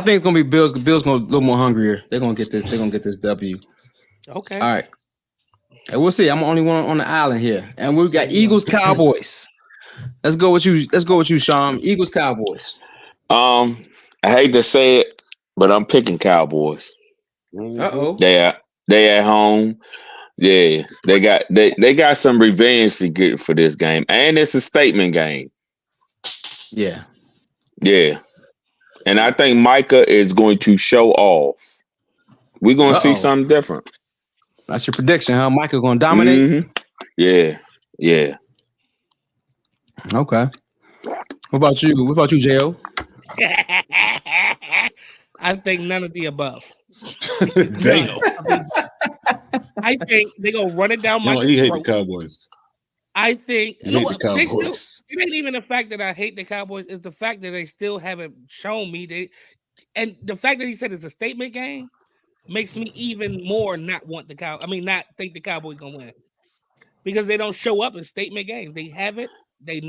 it's gonna be Bills. The Bills gonna a little more hungrier. They're gonna get this. They're gonna get this W. Okay. All right. And we'll see. I'm the only one on the island here, and we've got Eagles Cowboys. Let's go with you, Sean. Eagles Cowboys. I hate to say it, but I'm picking Cowboys. Uh-oh. They at home. Yeah, they got some revenge to get for this game, and it's a statement game. Yeah. And I think Micah is going to show off. We're going to see something different. That's your prediction, huh? Micah going to dominate? Mm-hmm. Yeah. Okay. What about you, J.O.? I think none of the above. Damn. I think they're going to run it down my throat. He hate the Cowboys. I think it ain't even the fact that I hate the Cowboys. It's the fact that they still haven't shown me. And the fact that he said it's a statement game makes me even more not want not think the Cowboys going to win. Because they don't show up in statement games. They haven't. They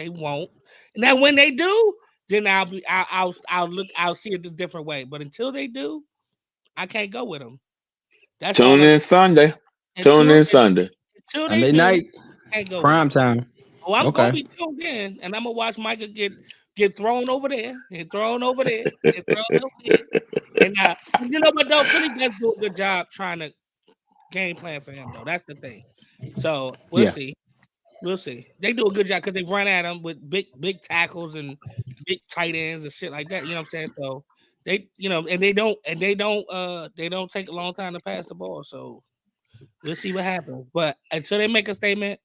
won't. Now when they do, then I'll see it a different way. But until they do, I can't go with them. That's Tune in Sunday. Sunday night. Prime time. Oh, I'm gonna be tuned in, and I'm gonna watch Micah get thrown over there and thrown over there and thrown over there. And you know, but though Philly does do a good job trying to game plan for him, though. That's the thing. So we'll see. We'll see. They do a good job because they run at him with big tackles and big tight ends and shit like that. You know what I'm saying? So they, and they don't take a long time to pass the ball. So we'll see what happens. But until they make a statement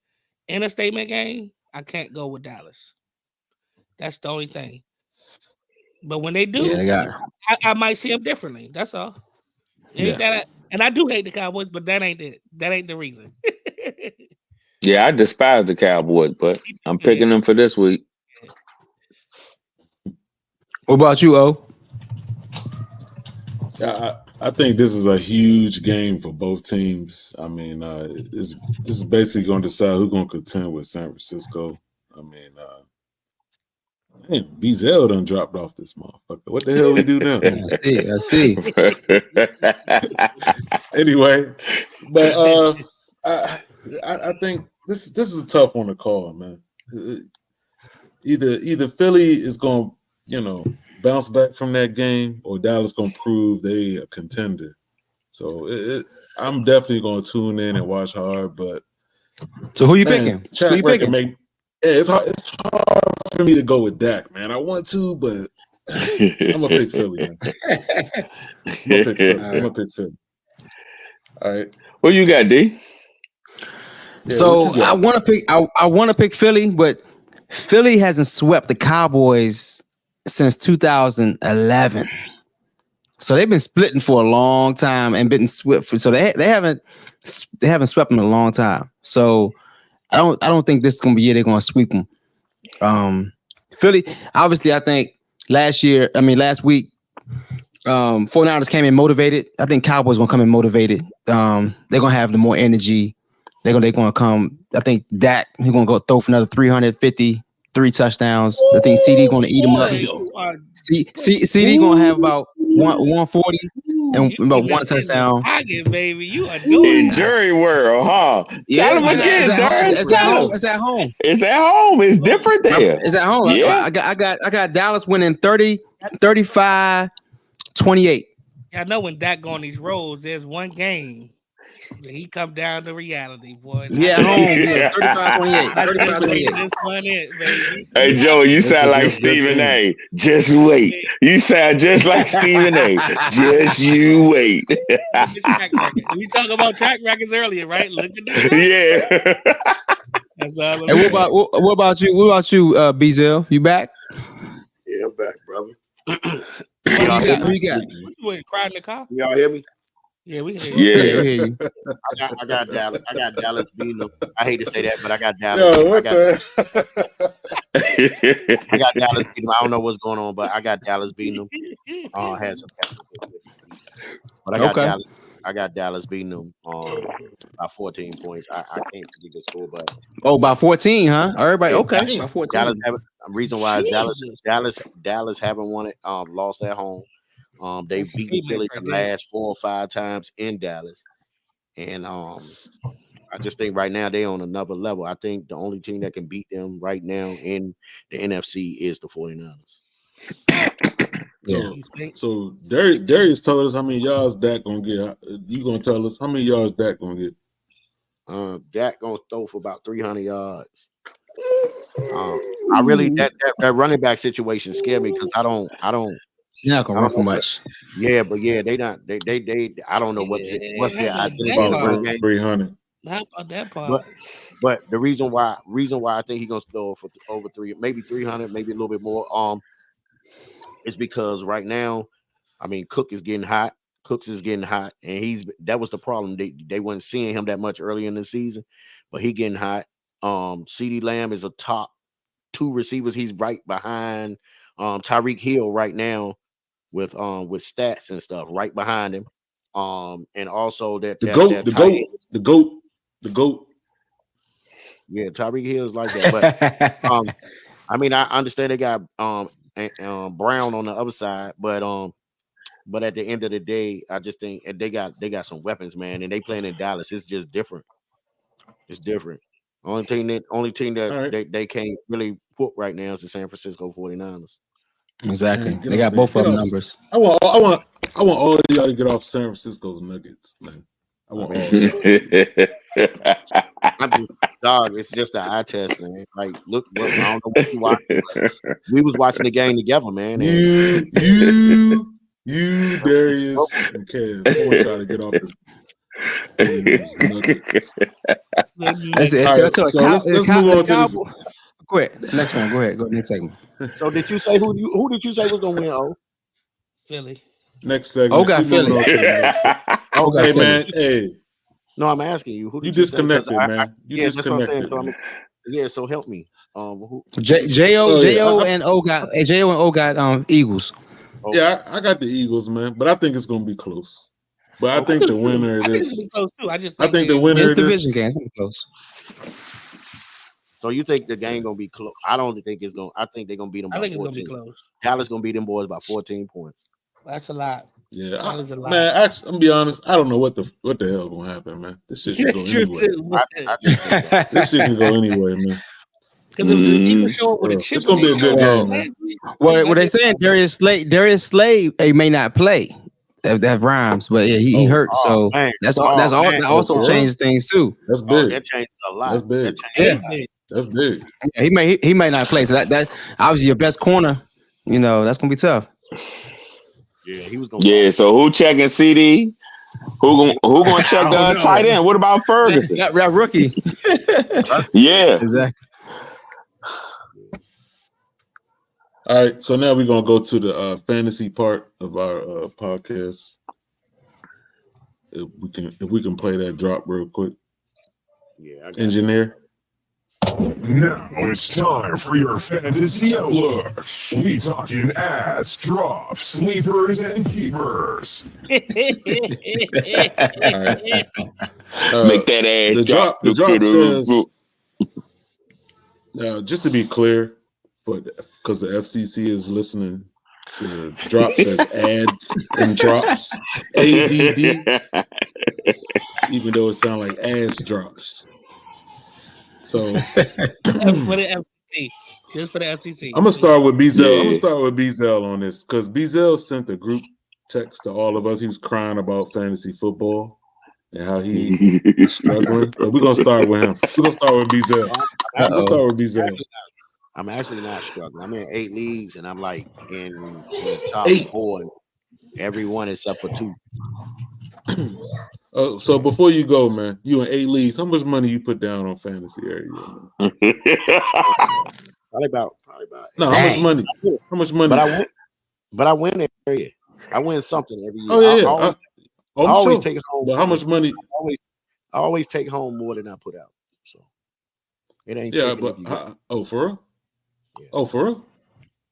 in a statement game, I can't go with Dallas. That's the only thing. But when they do, I might see them differently. That's all. And I do hate the Cowboys, but that ain't it. That ain't the reason. Yeah, I despise the Cowboys, but I'm picking them for this week. What about you, O? I think this is a huge game for both teams. I mean, this is basically going to decide who's going to contend with San Francisco. I mean, Beazell done dropped off this motherfucker. What the hell we do now? I see. Anyway, but I think this is a tough one to call, man. Either Philly is going to, bounce back from that game, or Dallas going to prove they a contender. So I'm definitely going to tune in and watch hard. But so who you picking? It's hard for me to go with Dak, man. I want to, but I'm gonna pick Philly, man. I'm gonna pick Philly. All right. What you got, D? So I want to pick Philly, but Philly hasn't swept the Cowboys since 2011. So they've been splitting for a long time and been swept. So they haven't swept them in a long time. So I don't think this is gonna be a year they're gonna sweep them. Philly, obviously, I think last week, 49ers came in motivated. I think Cowboys gonna come in motivated. They're gonna have the more energy. They're gonna come. I think Dak, he's gonna go throw for another 353 touchdowns. I think CD gonna eat him up. CD gonna have about 140 and about one touchdown. Pocket, baby, you are doing in jury world, huh? Yeah, tell them again, it's at home. It's at home. It's at home. It's different there. It's at home. Yeah. I got Dallas winning 30-35-28. I know when Dak go on these roads, there's one game He come down to reality, boy. Yeah, home. Yeah, 35-28. 35-28. This one it, baby. Hey Joe, you sound like against good Stephen A. teams. Just wait. You sound just like Stephen A. Just you wait. We talked about track records earlier, right? Look at this. Yeah. That's all. Hey, what about you? What about you, Bezel? You back? Yeah, I'm back, brother. Who you got? You crying in the car? Y'all hear me? Yeah, we can hear you. Yeah. I hear you. I got Dallas. I got Dallas beating them. I hate to say that, but I got Dallas. Yo, what I got Dallas beating them. I don't know what's going on, but I got Dallas beating them. Had some but I got Dallas. I got Dallas beating them by 14 points. I can't predict the score, but by 14, huh? Everybody, okay. By 14. Dallas reason why is Dallas haven't won it, lost at home. They beat Philly the last 4 or 5 times in Dallas, and I just think right now they're on another level. I think the only team that can beat them right now in the NFC is the 49ers. Yeah. So Darius told us how many yards Dak gonna get. You gonna tell us how many yards Dak gonna get? Dak gonna throw for about 300 yards. I really that running back situation scared me because I don't. You're not gonna run for much. Yeah, but yeah, they not. They. I don't know what's their identity. About 300. Not about that part. But the reason why I think he's gonna throw for over 300, maybe a little bit more. It's because right now, I mean, Cooks is getting hot, and that was the problem. They weren't seeing him that much early in the season, but he getting hot. CeeDee Lamb is a top 2 receivers. He's right behind Tyreek Hill right now with stats and stuff right behind him. And also the GOAT. Yeah, Tyreek Hill is like that. But I mean, I understand they got Brown on the other side, but at the end of the day, I just think they got some weapons, man, and they playing in Dallas. It's just different. It's different. Only team that they can't really put right now is the San Francisco 49ers. Exactly. Man, they got both of them numbers. I want all of y'all to get off San Francisco's Nuggets, man. I want all of y'all. It's just an eye test, man. Like, look, I don't know what you watching. We was watching the game together, man. You, Darius, and Kev. I want y'all to get off let's move on to this. Quick, next one. Go ahead. Go next segment. So did you say who did you say was gonna win? Philly. Next segment. Got Philly. Hey man, hey. No, I'm asking you. Who you disconnected, man? Disconnected. So help me. J.O. and O got Eagles. Yeah, I got the Eagles, man, but I think it's gonna be close. But I think the winner of this. I think the winner of this division game is close. So you think the game gonna be close? I don't think it's gonna. I think they're gonna beat them by 14. It's gonna be close. Dallas gonna beat them boys by 14 points. That's a lot. Yeah, man. Actually, I'm gonna be honest. I don't know what the hell gonna happen, man. This shit can go anywhere. This shit can go anywhere, man. It's gonna be a good game, man. Well, they saying Darius Slade may not play. That rhymes, but yeah, he hurt. So man. That's all. That also changes things too. That's big. That changes a lot. That's big. That's big. Yeah, he may not play. So that obviously your best corner. You know that's gonna be tough. Yeah, he was gonna. Yeah, so who checking CD? Who gonna check the tight end? What about Ferguson? That rookie. Yeah, exactly. All right, so now we're gonna go to the fantasy part of our podcast. If we can play that drop real quick. Yeah, engineer. Now it's time for your fantasy outlook. We talking ass, drops, sleepers, and keepers. Make that ass the drop. The drop says. Just to be clear, but because the FCC is listening, the drop says ads and drops, ADD, even though it sounds like ass drops. So for the FCC, just for the FCC. I'm gonna start with Bezel. I'm gonna start with Bezel on this because Bezel sent a group text to all of us. He was crying about fantasy football, and how he's struggling. But we're gonna start with him. We're gonna start with Bezel. Let's start with Bezel. I'm actually not struggling. I'm in 8 leagues, and I'm like in the top 8. 4 in every one except for 2. So before you go, man, you in 8 leagues. How much money you put down on fantasy area? Probably about. No, how much money? How much money? But I win every year. I win something every year. Oh yeah, I always take home. But how much money? I always take home more than I put out. So it ain't. Yeah, but for real? Yeah. Oh, for real?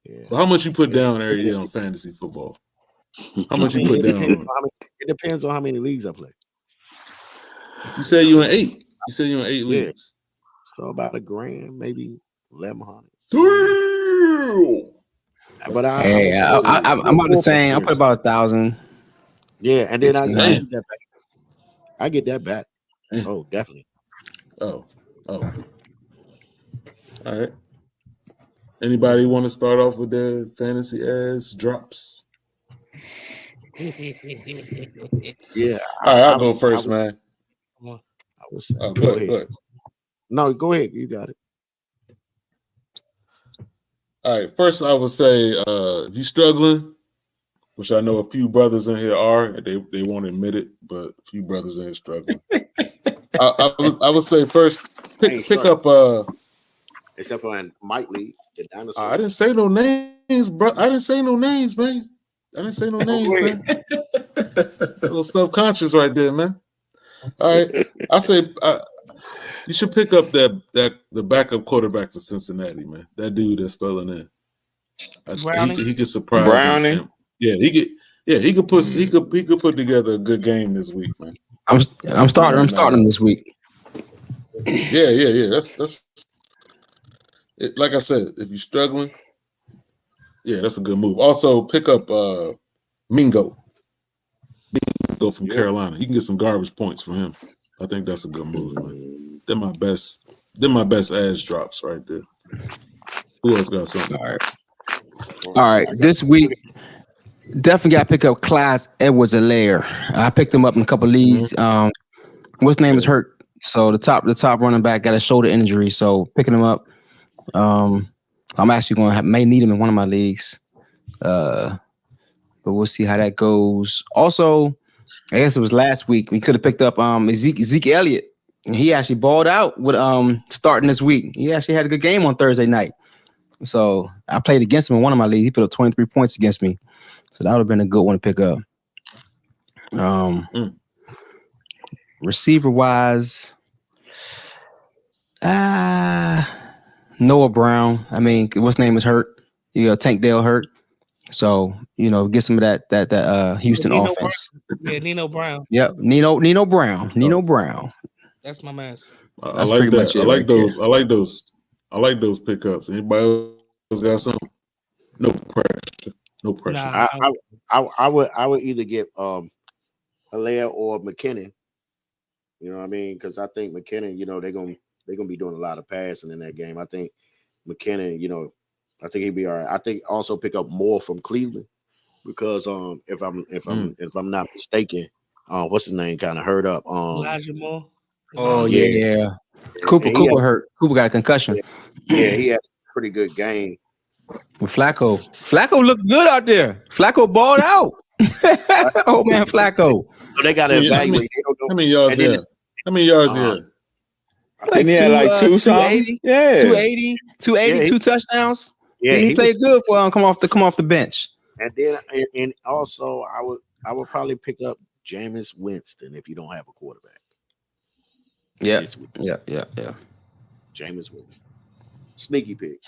Yeah. But how much you put down every year on fantasy football? How much you put down? It depends on how many leagues I play. You said you in 8. You said you in 8 leagues. So about $1,000, maybe 1,100. But I'm about the same. I put about 1,000. Yeah, and then I get that back. I get that back. Oh, definitely. Oh. All right. Anybody want to start off with their fantasy ass drops? Yeah. All right, I'll go first, man. Go ahead. No, go ahead. You got it. All right. First, I would say if you're struggling, which I know a few brothers in here are, they won't admit it, but a few brothers in here struggling. I would say first pick up except for in Mike League, the dinosaur. I didn't say no names, bro. I didn't say no names, man. Man. A little self-conscious right there, man. All right. I say you should pick up the backup quarterback for Cincinnati, man. That dude that's filling in. He could surprise Browning. him. Yeah, he could put together a good game this week, man. I'm starting this week. Yeah. That's it, like I said, if you're struggling, yeah, that's a good move. Also, pick up Mingo from Carolina. You can get some garbage points from him. I think that's a good move, man. They're my best ass drops right there. Who else got something? All right. This week, definitely got to pick up Clyde Edwards-Helaire. I picked him up in a couple leagues. What's name is hurt, so the top running back got a shoulder injury. So picking him up. I'm actually going to may need him in one of my leagues. But we'll see how that goes. Also, I guess it was last week we could have picked up Zeke Elliott. And he actually balled out with starting this week. He actually had a good game on Thursday night. So I played against him in one of my leagues. He put up 23 points against me. So that would have been a good one to pick up. Receiver wise, Noah Brown. I mean, what's name is hurt? Tank Dale hurt. So, get some of that Houston offense. Yeah, Nino Brown. Yep, Nino Brown. Nino Brown. That's my man. I like that. I like those pickups. Anybody else got something? No pressure. Nah, I would either get Helaire or McKinnon. You know what I mean? Because I think McKinnon, they're gonna be doing a lot of passing in that game. I think McKinnon, I think he'd be all right. I think also pick up more from Cleveland because if I'm not mistaken, what's his name kind of hurt up. Elijah Moore. Oh yeah. Cooper hurt. Cooper got a concussion. Yeah, he had a pretty good game. With Flacco. Flacco looked good out there. Flacco balled out. Oh man, Flacco. So they got to evaluate. How many yards there? How many yards there? Like 280. Yeah. 280, 2 touchdowns. Yeah, he played good for him. Come off the bench. And then and also I would probably pick up Jameis Winston if you don't have a quarterback. Yeah. Jameis Winston. Sneaky pick.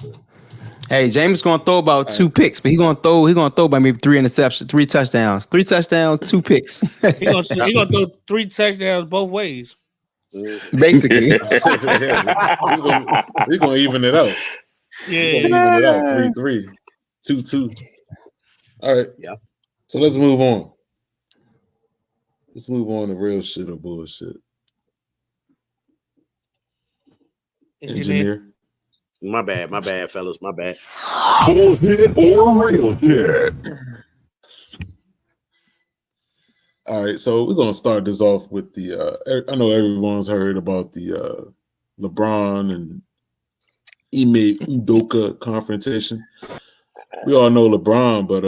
Hey, Jameis gonna throw about 2 picks, but he gonna throw by maybe 3 interceptions, 3 touchdowns. 3 touchdowns, 2 picks. He gonna throw 3 touchdowns both ways. Basically. He's gonna even it out. Yeah. Even it out. 3-3. 2-2. All right. Yeah. So let's move on. Let's move on to real shit or bullshit. Engineer. My bad, fellas. My bad. Bullshit or real shit? All right, so we're gonna start this off with the. I know everyone's heard about the LeBron and Ime Udoka confrontation. We all know LeBron, but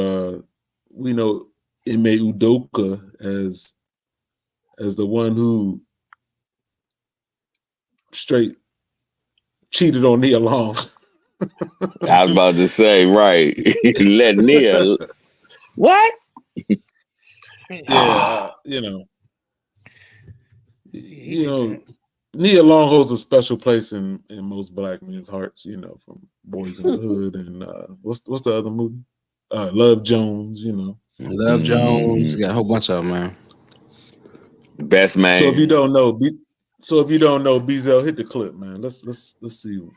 we know Ime Udoka as the one who straight cheated on Nia Long. I was about to say, right. Let Nia. What? Yeah, you know, Nia Long holds a special place in most black men's hearts. You know, from Boys in the Hood and what's the other movie? Love Jones. You know, Love Jones. Got a whole bunch of them, man. Best man. So if you don't know, Bezel, hit the clip, man. Let's see.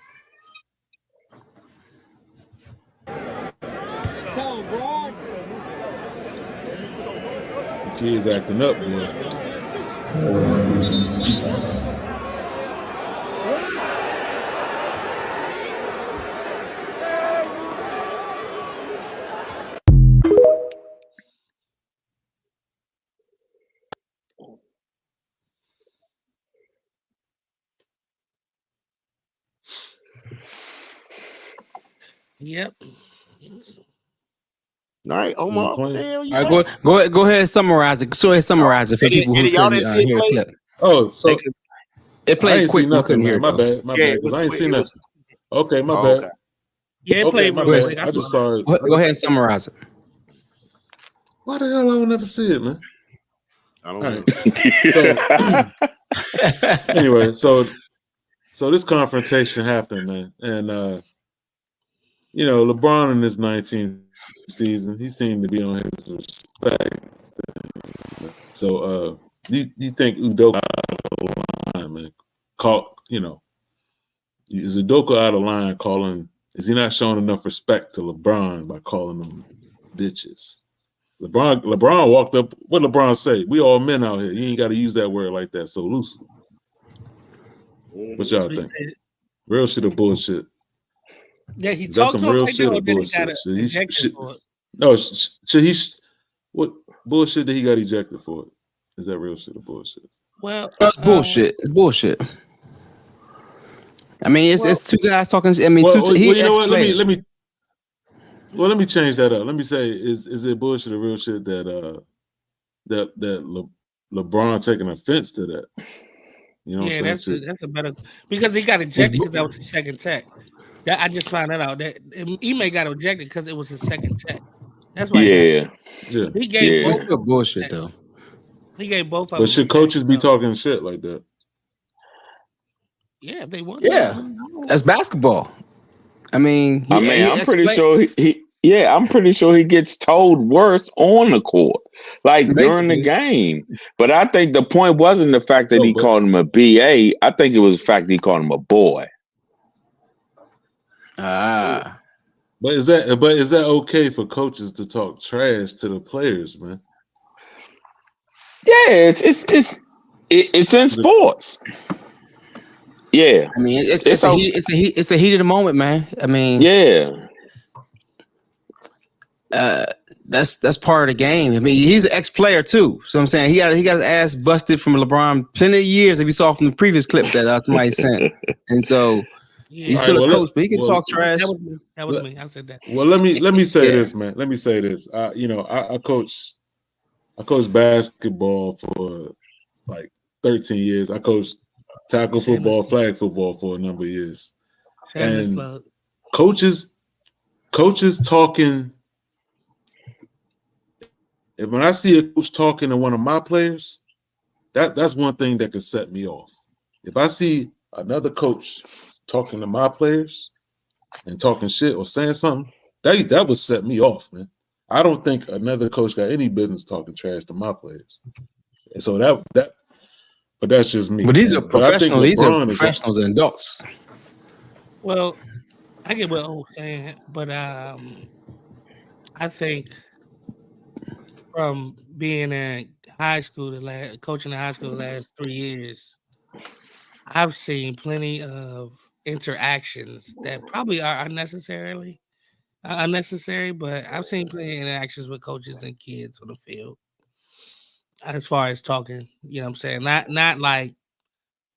The kid's acting up, boy. Yep. All right, Omar. What the hell you All right, go ahead and summarize it. So summarize it for people who y'all couldn't didn't see hear it the play? clip. Oh, so It I played ain't quick. see We nothing, couldn't hear man. it, My though. bad, Yeah, because I ain't seen it was. nothing. Okay, my Oh, bad. okay. Yeah, it Okay, played my real bad. quick. I just saw it. Go ahead and summarize it. Why the hell I don't never see it, man? I don't All know. right. So anyway, so this confrontation happened, man, and you know, LeBron in his 19th season, he seemed to be on his respect. So you think Udoka out of line, man? Is Udoka out of line calling? Is he not showing enough respect to LeBron by calling them bitches? LeBron walked up. What LeBron say? We all men out here. You ain't got to use that word like that so loosely. What y'all think? Real shit or bullshit? Yeah, he Is that talked some to him real like shit that, or or then he bullshit? got ejected for it. No, should he? What bullshit did he got ejected for? Is that real shit or bullshit? Well, It's bullshit. It's bullshit. I mean, it's two guys talking. I mean, you know what? Let me change that up. Let me say, is it bullshit or real shit that LeBron taking offense to that? You know, yeah, what I'm saying? that's a better, because he got ejected because that was his second tech. I just found that out. That Ime got ejected because it was his second tech. That's why. Yeah. He gave both It's still bullshit though. He gave both of them. But should coaches be talking shit like that? Yeah, if they want. Yeah, that's basketball. I mean, I'm pretty sure I'm pretty sure he gets told worse on the court, like during the game. But I think the point wasn't the fact that he called him a BA. I think it was the fact that he called him a boy. But is that okay for coaches to talk trash to the players, man? Yeah, it's in sports. Yeah, I mean, it's a heat of the moment, man. I mean, yeah. That's part of the game. I mean, he's an ex-player too. So I'm saying he got his ass busted from LeBron plenty of years, if you saw from the previous clip that somebody sent. And so he's still a coach, but he can talk trash. That was me. I said that. Well, let me say this, man. Let me say this. I coach basketball for like 13 years. I coached tackle football, flag football for a number of years. And coaches talking. When I see a coach talking to one of my players, that's one thing that could set me off. If I see another coach talking to my players and talking shit or saying something, that would set me off, man. I don't think another coach got any business talking trash to my players. And so but that's just me. But these are professionals. These are professionals and adults. Well, I get what O's saying, but I think from being in high school, coaching in high school the last 3 years, I've seen plenty of interactions that probably are unnecessary, but I've seen plenty of interactions with coaches and kids on the field. as far as talking. You know what I'm saying? Not like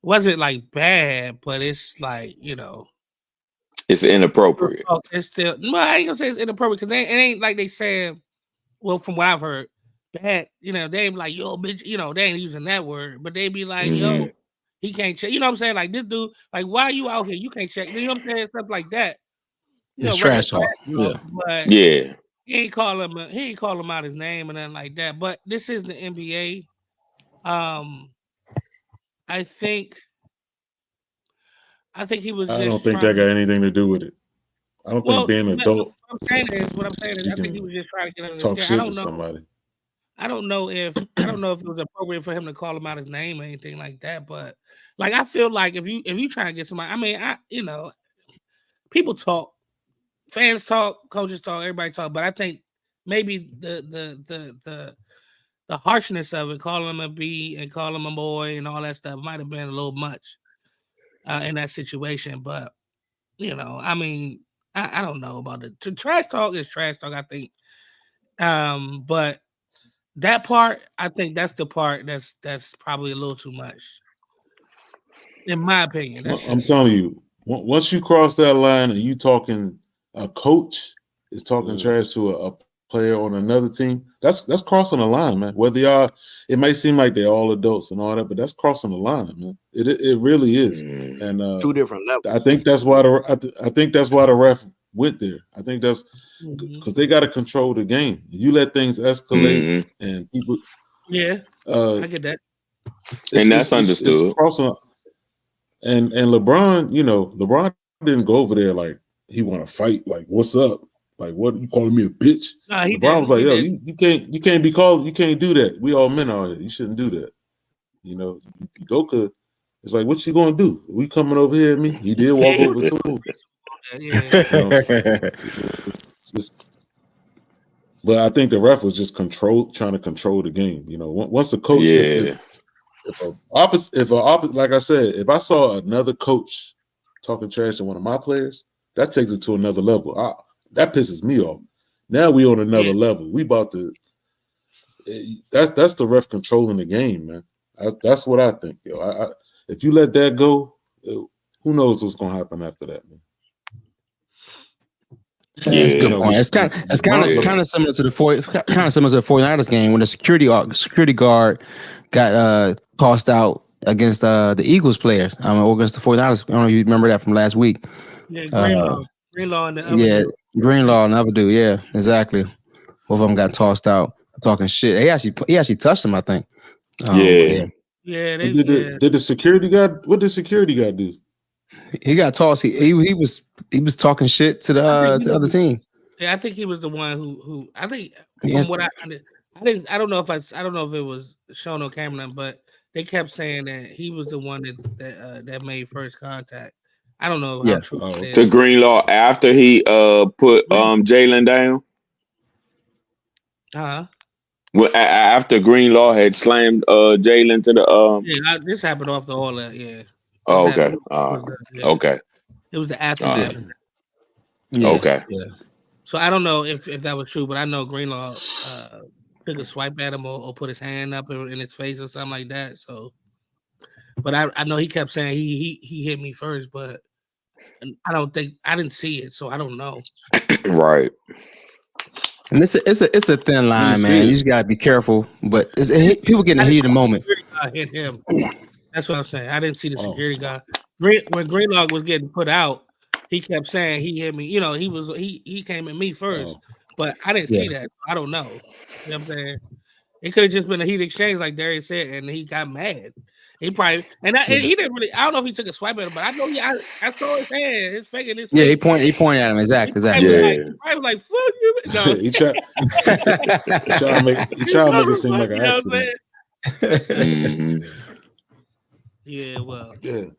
wasn't like bad, but it's like, you know, It's inappropriate. it's still I ain't gonna say it's inappropriate because it ain't like they said. Well, from what I've heard, bad. You know, they ain't like yo, bitch. You know, they ain't using that word, but they be like yo, he can't check. You know what I'm saying? Like this dude, like why are you out here? You can't check. You know what I'm saying? Stuff like that. You It's know, trash talk. Yeah. but Yeah. he ain't call him out his name and nothing like that. But this is the NBA. I think he was. I don't think that got anything to do with it. I don't think being an adult. What I'm saying is, I think he was just trying to get under the talk skin. shit to somebody. I don't know if it was appropriate for him to call him out his name or anything like that. But like, I feel like if you try to get somebody, I mean, people talk, fans talk, coaches talk, everybody talk. But I think maybe the harshness of it, calling him a B and calling him a boy and all that stuff might have been a little much in that situation. But I mean, I don't know about it. Trash talk is trash talk, I think. But that part, I think that's the part that's probably a little too much, in my opinion. I'm telling you, once you cross that line and you talking, a coach is talking trash to a player on another team, that's crossing the line, man. Whether it may seem like they're all adults and all that, but that's crossing the line, man. It really is. And two different levels. I think that's why the ref went there. I think that's because they got to control the game. You let things escalate and people. Yeah, I get that. And that's understood. It's crossing. And LeBron, LeBron didn't go over there like he want to fight. Like, what's up? Like, what you calling me a bitch? Nah, LeBron was like, yo, you can't be called. You can't do that. We all men out here. You shouldn't do that. Udoka. It's like, what you gonna do? We coming over here at me? He did walk over to him. But I think the ref was just trying to control the game. Once the coach, like I said, if I saw another coach talking trash to one of my players, that takes it to another level. That pisses me off. Now we on another level. We about to. That's the ref controlling the game, man. That's what I think. If you let that go, who knows what's gonna happen after that, man. Yeah, that's a good point. It's kind of similar to the 49ers game when the security guard got tossed out against the Eagles players. Against the 49ers. I don't know if you remember that from last week. Yeah, Greenlaw and the other dude. Greenlaw and the other dude. Yeah, exactly. Both of them got tossed out talking shit. He actually touched him, I think. Yeah. Did the security guard? What did security guard do? He got tossed. He was talking shit to the other team. Yeah, I think he was the one who I think from what I don't know if it was shown on camera, but they kept saying that he was the one that made first contact. I don't know how true it is. To Greenlaw after he put Jalen down. Well, after Greenlaw had slammed Jalen to the this happened off the all that, yeah. Oh, okay. Okay. It was the aftermath. Okay. Yeah. So I don't know if that was true, but I know Greenlaw took a swipe at him or put his hand up in his face or something like that. So, but I know he kept saying he hit me first, but I didn't see it, so I don't know. Right. And it's a thin line, man. You just gotta be careful. But people getting the heat of the moment. Hit him. That's what I'm saying. I didn't see the security guy. When Greenlaw was getting put out, he kept saying he hit me. He came at me first, but I didn't see that. I don't know. You know what I'm saying? It could have just been a heat exchange, like Darius said, and he got mad. He probably and he didn't really. I don't know if he took a swipe at him, but I know I saw his hand, his face, and his face. Yeah, he pointed at him exactly. I was like, "Fuck you!" No. he tried to make it seem like an accident. Mm-hmm. Yeah, well, it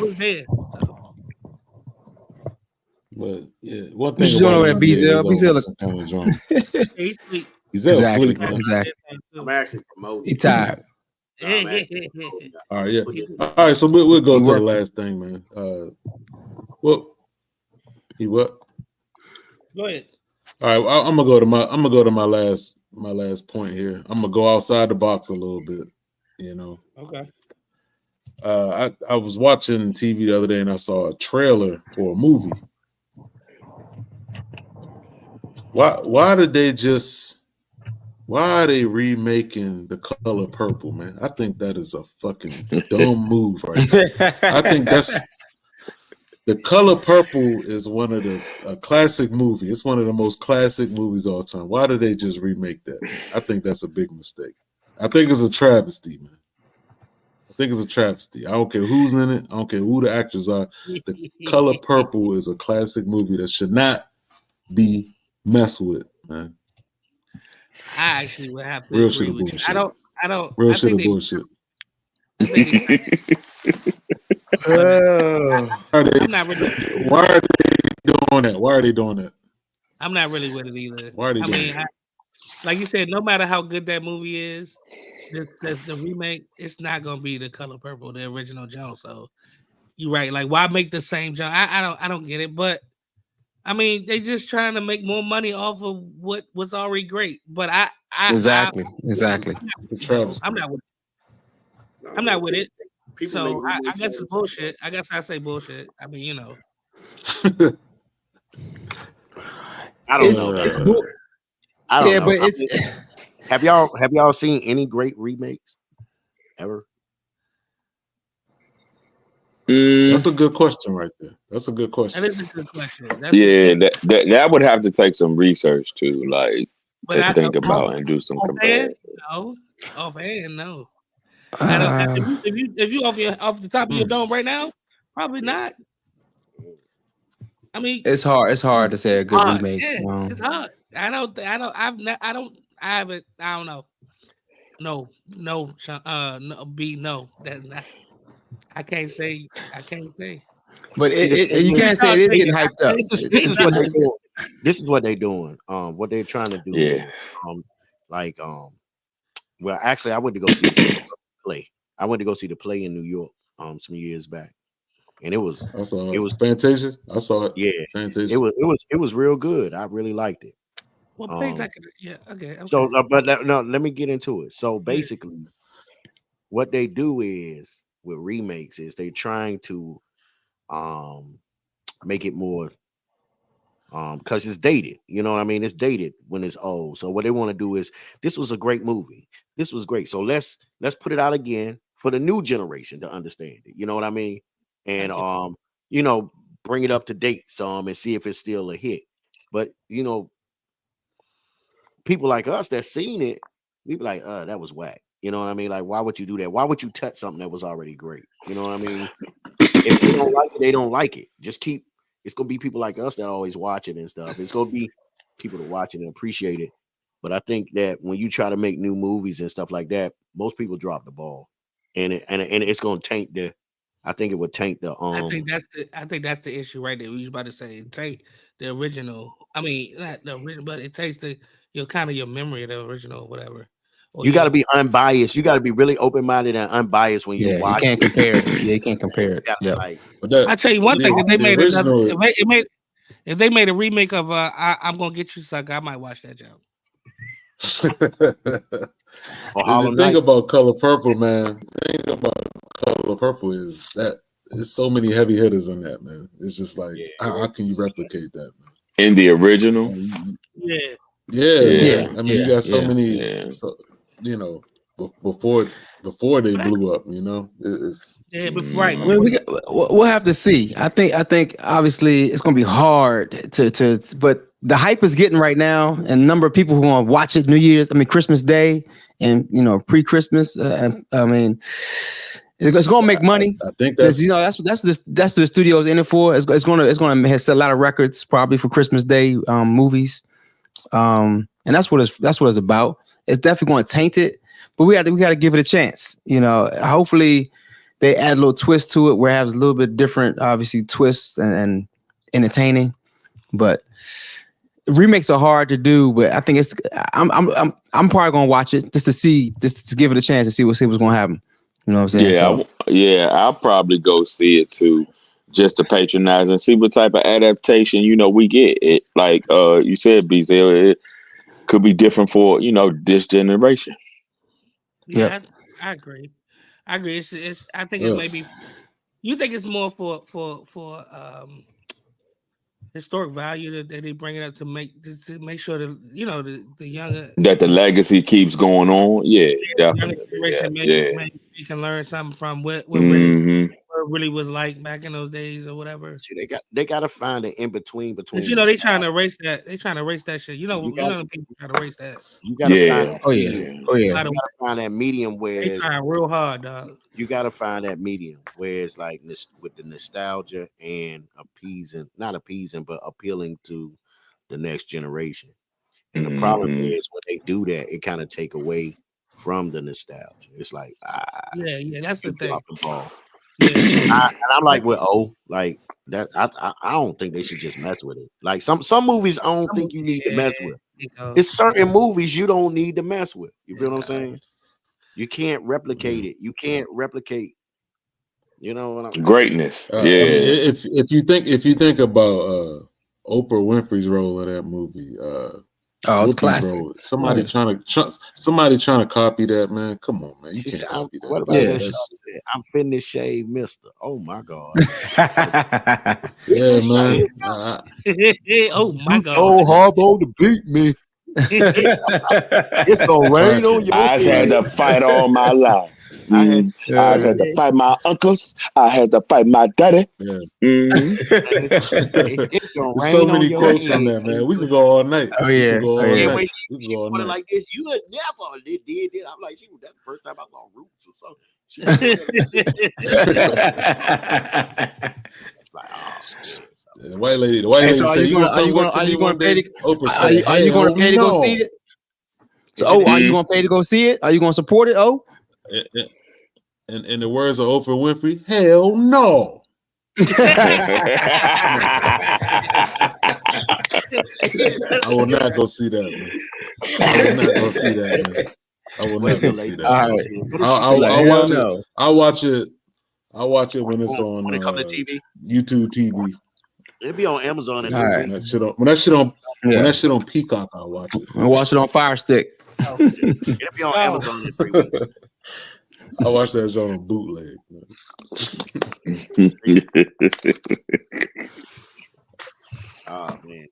was there. So. But one thing you doing over at BZL? He's sleep. He's asleep. Exactly. I'm actually promoting. He tired. All right. So we'll go to the last thing, man. What? Go ahead. All right. I'm gonna go to my my last point here. I'm gonna go outside the box a little bit. You know. Okay. I was watching TV the other day and I saw a trailer for a movie. Why are they remaking The Color Purple, man? I think that is a fucking dumb move right there. I think that's The Color Purple is one of a classic movie. It's one of the most classic movies all time. Why do they just remake that? I think that's a big mistake. I think it's a travesty, man. I think it's a travesty. I don't care who's in it. I don't care who the actors are. The Color Purple is a classic movie that should not be messed with, man. I actually would have to Real agree shit with you. bullshit. I don't. Real I shit think of bullshit. I'm not really. Why are they doing that? Why are they doing that? I'm not really with it either. Why are they doing that? Like you said, no matter how good that movie is, the remake, it's not gonna be The Color Purple, the original Jones. So you're right. Like, why make the same Jones? I don't get it. But I mean, they just trying to make more money off of what was already great. But Exactly. I'm not with it. I'm not with it. So I guess it's bullshit. I guess I say bullshit. I mean, you know. I don't know. I don't know. But it's. Have y'all seen any great remakes ever? That's a good question right there. That's a good question. That is a good question. That would have to take some research too, like think about and do some comparison. No, offhand, no. If you off the top of your dome right now, probably not. I mean, it's hard. It's hard to say a good remake. Yeah, it's hard. I don't know. No. I can't say. But you can't say it is getting hyped up. This is what they're doing. What they're trying to do is, well, actually, I went to go see the play. I went to go see the play in New York some years back, and it was Fantasia. I saw it. Yeah, Fantasia. It was real good. I really liked it. What place I could? Yeah, okay. So, let me get into it. So basically, what they do is with remakes is they're trying to make it more because it's dated. You know what I mean? It's dated when it's old. So what they want to do is, this was a great movie. This was great. So let's put it out again for the new generation to understand it. You know what I mean? And bring it up to date some and see if it's still a hit. But people like us that seen it, we be like, that was whack. You know what I mean? Like, why would you do that? Why would you touch something that was already great? You know what I mean? If they don't like it, they don't like it. It's gonna be people like us that always watch it and stuff. It's gonna be people to watch it and appreciate it. But I think that when you try to make new movies and stuff like that, most people drop the ball, and it's gonna taint the. I think it would taint the. I think that's the issue right there. We was about to say it taint the original. I mean, not the original, but it takes your memory of the original, or whatever. You got to be unbiased. You got to be really open-minded and unbiased when you watch. You can't compare it. Yeah, you can't compare it. Yeah. I tell you one thing: if they made if they made a remake of "I'm Gonna Get You Sucker," I might watch that job. The thing about Color Purple, man. The thing about Color Purple is that there's so many heavy hitters in that, man. It's just like, how can you replicate that, man? In the original, yeah. I mean, you got so many. Yeah. So, before they blew up, it's right. We'll have to see. I think obviously it's going to be hard to, but the hype is getting right now, and a number of people who want to watch it Christmas Day, and pre-Christmas. I mean, it's going to make money. I think that's that's the studio's in it for. It's going to sell a lot of records probably for Christmas Day movies, and that's what it's about. It's definitely going to taint it, but we got to give it a chance. Hopefully they add a little twist to it where it has a little bit different, obviously, twists and entertaining. But remakes are hard to do, but I think I'm probably going to watch it just to give it a chance to see what's going to happen. You know what I'm saying? Yeah, I'll probably go see it too, just to patronize and see what type of adaptation we get. It like you said, Bezel, could be different for this generation. Yeah, I agree. It's I think it may be. You think it's more for historic value that they bring it up to make sure that the younger that the legacy keeps going on. Yeah, definitely. Maybe can learn something from what really was like back in those days or whatever. See, they got to find an in between. But they trying to erase that. They trying to erase that shit. People trying to erase that. You got to find. You got to find that medium where they trying real hard, dog. You got to find that medium where it's like with the nostalgia and not appeasing, but appealing to the next generation. And the problem is when they do that, it kind of take away from the nostalgia. It's like that's the thing. The ball. Yeah. And I'm like, like that. I don't think they should just mess with it. Like some movies, I don't think you need to mess with. It's certain movies you don't need to mess with. You feel what I'm saying? You can't replicate it. You can't replicate. Greatness. I mean, if you think about Oprah Winfrey's role in that movie, it's classic. Somebody trying to copy that, man. Come on, man. You can't copy that. What about that? I'm finished shave, mister. Oh my God. Yeah, man. Oh my God. So Harbo to beat me. It's gonna rain on your I had to fight all my life. I had to fight my uncles. I had to fight my daddy. Yeah. There's so many quotes from that, man. We can go all night. Oh yeah. When she put it like this, you would never did it. I'm like, that's the first time I saw Roots or something. Like, the white lady said, "Are you going to pay to go see it?" So, are you going to pay to go see it? Are you going to support it? And in the words of Oprah Winfrey, hell no. I will not go see that, man. I will not go see that. I'll watch it. I'll watch it when it's on TV. YouTube TV. It'll be on Amazon. When that shit on Peacock, I'll watch it. I'll watch it on Fire Stick. It'll be on Amazon in 3 weeks. I watched that show on bootleg. Oh man.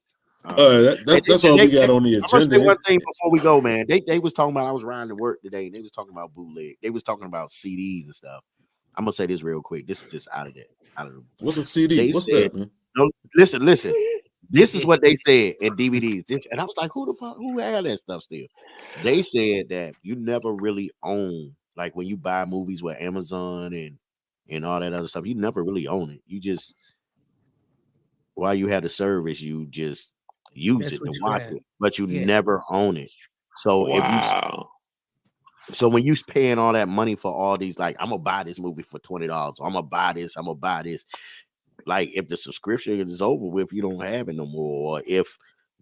That's all we got on the agenda. I'm gonna say one thing before we go, man. They was talking about, I was riding to work today, and they was talking about bootleg. They was talking about CDs and stuff. I'm gonna say this real quick. This is just out of the What's a CD? What's that, man? No, listen. This is what they said in DVDs. And I was like, who had that stuff still? They said that you never really own, like when you buy movies with Amazon and all that other stuff, you never really own it. You just, while you have the service, you just use it to watch it, but you never own it. So so when you paying all that money for all these, like, I'm gonna buy this movie for $20, I'm gonna buy this. Like, if the subscription is over with, you don't have it no more, or if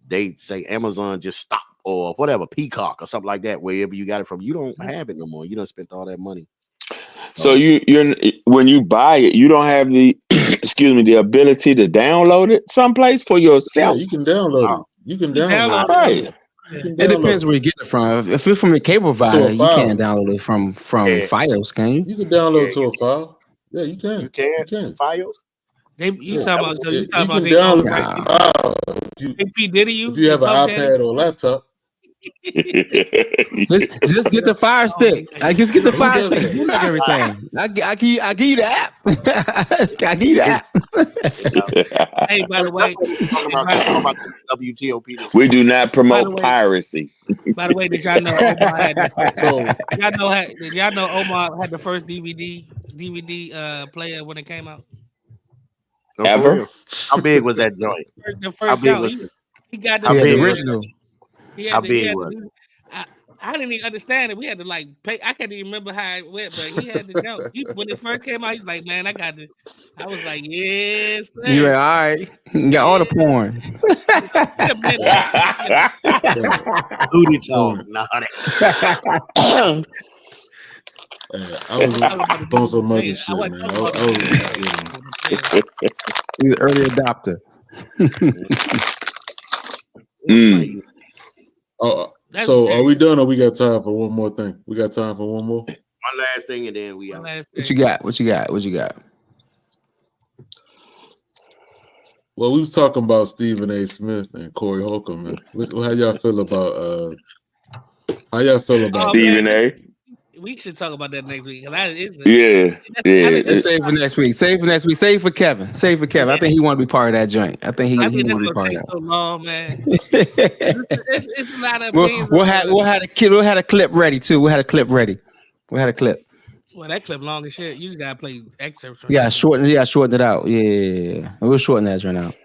they say Amazon just stop or whatever, Peacock or something like that, wherever you got it from, you don't have it no more. You done spent all that money. So you're when you buy it, you don't have the the ability to download it someplace for yourself. Yeah, you can download it. You can download it. Right. It depends where you get it from. If it's from a cable provider, you can't download it from Fios, can you? You can download to a file. Yeah, you can. You can. Fios? You talking about P. Diddy if you have an iPad or a laptop. Just get the Fire Stick. I just get the Fire Stick. You like everything. I give you the app. I give you the app. Hey, by the way, talking about WTOP. We do not promote piracy. By the way, did y'all know Omar did y'all know Omar had the first DVD player when it came out? Ever? How big was that joint? The first joint. He got the original. How big was it? I didn't even understand it. We had to like pay. I can't even remember how it went, but he had the jump. When it first came out, he's like, "Man, I got this." I was like, "Yes." Sir. You like, all right, you got all the porn. Booty talk. I was doing some other shit, man. He's an early adopter. Oh, That's so very are we done or we got time for one more thing? We got time for one more? One last thing, and then we out. What you got? What you got? What you got? Well, we was talking about Stephen A. Smith and Corey Holcomb, man. How y'all feel about Stephen A? We should talk about that next week. Yeah. Let's save for next week. Save for next week. Save for Kevin. Save for Kevin. I think he want to be part of that joint. I think he want to be part of that. So long, man. it's a lot of things. We'll have a clip ready too. We'll have a clip ready. We'll have a clip. Well, that clip long as shit. You just gotta play excerpts. Shorten it out. Yeah. We'll shorten that joint out.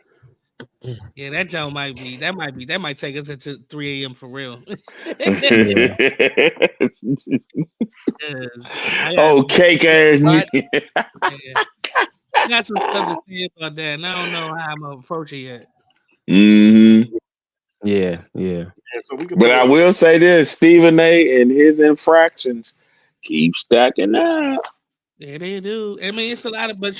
Yeah, that joint that might take us into 3 a.m. for real. Oh, cake ass. I got some stuff to say about that, and I don't know how I'm gonna approach it yet. Mm-hmm. Yeah. But I will say this: Stephen A. and his infractions keep stacking up. Yeah, they do. I mean, it's a lot of, but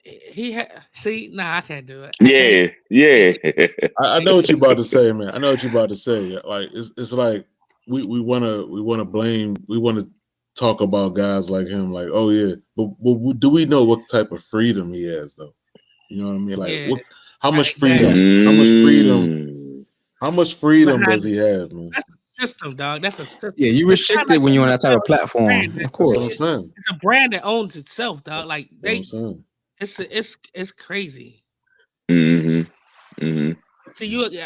he had. See, I can't do it. Yeah. I know what you're about to say, man. I know what you're about to say. Like it's like we want to blame. We want to talk about guys like him. Like, oh yeah, but do we know what type of freedom he has though? You know what I mean? Like, how much freedom? How much freedom does he have, man? That's a system, dog. That's a system. Yeah, you restricted when you're on that type of platform. Of course, that's what I'm saying. It's a brand that owns itself, dog. Like it's crazy. Mm-hmm. So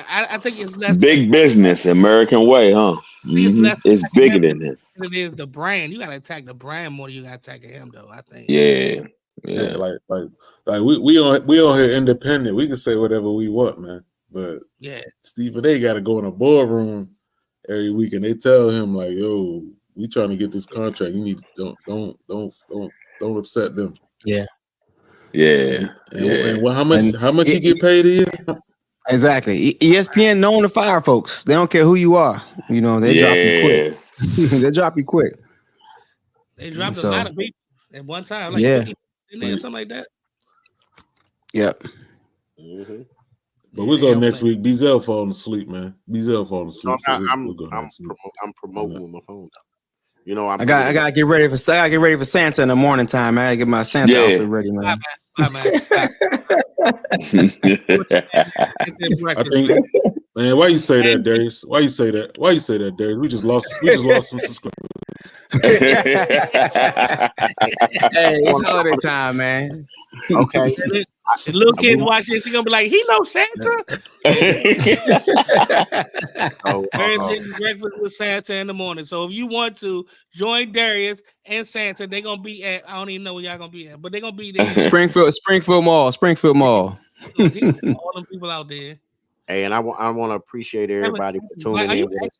I think it's less big business, American way, huh? It's bigger than that. It is the brand. You gotta attack the brand more than you gotta attack him, though. I think. Yeah. Like we on here independent. We can say whatever we want, man. But Stephen A. got to go in a boardroom every week, and they tell him like, "Yo, we trying to get this contract. You need don't upset them." Yeah. And how much you get paid a year? Exactly. ESPN known to fire folks. They don't care who you are. You know, they drop you quick. They drop you quick. They dropped a lot of people at one time. Like something like that. Yep. Mm-hmm. But we'll go next week. Beazell falling asleep, man. Beazell falling asleep. I'm promoting with my phone. You know, I gotta get ready for Santa in the morning time. I gotta get my Santa outfit ready, man. Bye, man. I think, man, why you say that, Darius? Why you say that, Darius? We just lost some subscribers. Hey, it's holiday time, man. Okay. The little kids watch this, they're gonna be like, he knows Santa. Darius eating breakfast with Santa in the morning. So if you want to join Darius and Santa, they're gonna be at, I don't even know where y'all gonna be at, but they're gonna be there. Springfield Mall. All them people out there. Hey, and I want to appreciate everybody for tuning in with us,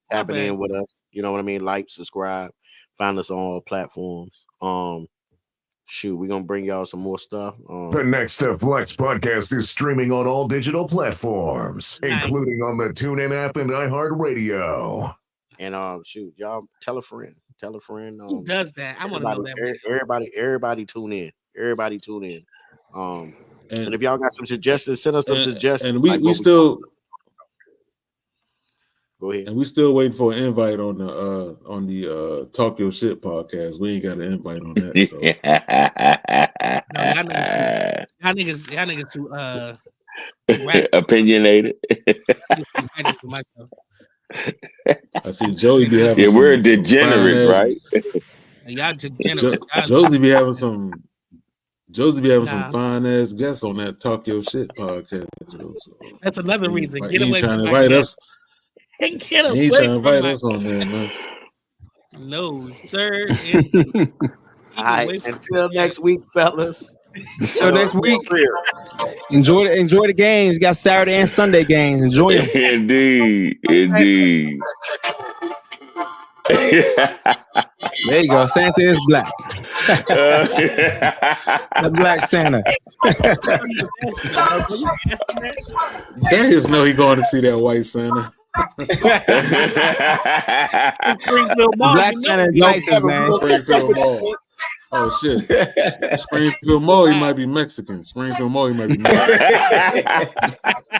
tapping in with us. You know what I mean? Like, subscribe, find us on all platforms. We're gonna bring y'all some more stuff. The Next2Flex podcast is streaming on all digital platforms, including on the TuneIn app and iHeartRadio. And y'all tell a friend. Who does that? I want to know that. Everybody tune in. And if y'all got some suggestions, send us some suggestions. And we still go ahead. And we still waiting for an invite on the Talk Your Shit podcast. We ain't got an invite on that. So. Y'all niggas too opinionated. I see Joey be having we're degenerate, right? Y'all degenerate. Josie be having some fine ass guests on that Talk Your Shit podcast. So that's another reason. Get away from invite us. He ain't trying to invite us on there, man. No, sir. All right. Until next week, fellas. Until next week. Enjoy the games. You got Saturday and Sunday games. Enjoy them. Indeed. There you go. Santa is black. The black Santa. Darius know he going to see that white Santa. Black Santa entices, man. Springfield Mall. Oh shit. Springfield Mo, he might be Mexican. Springfield Mo, he might be Mexican.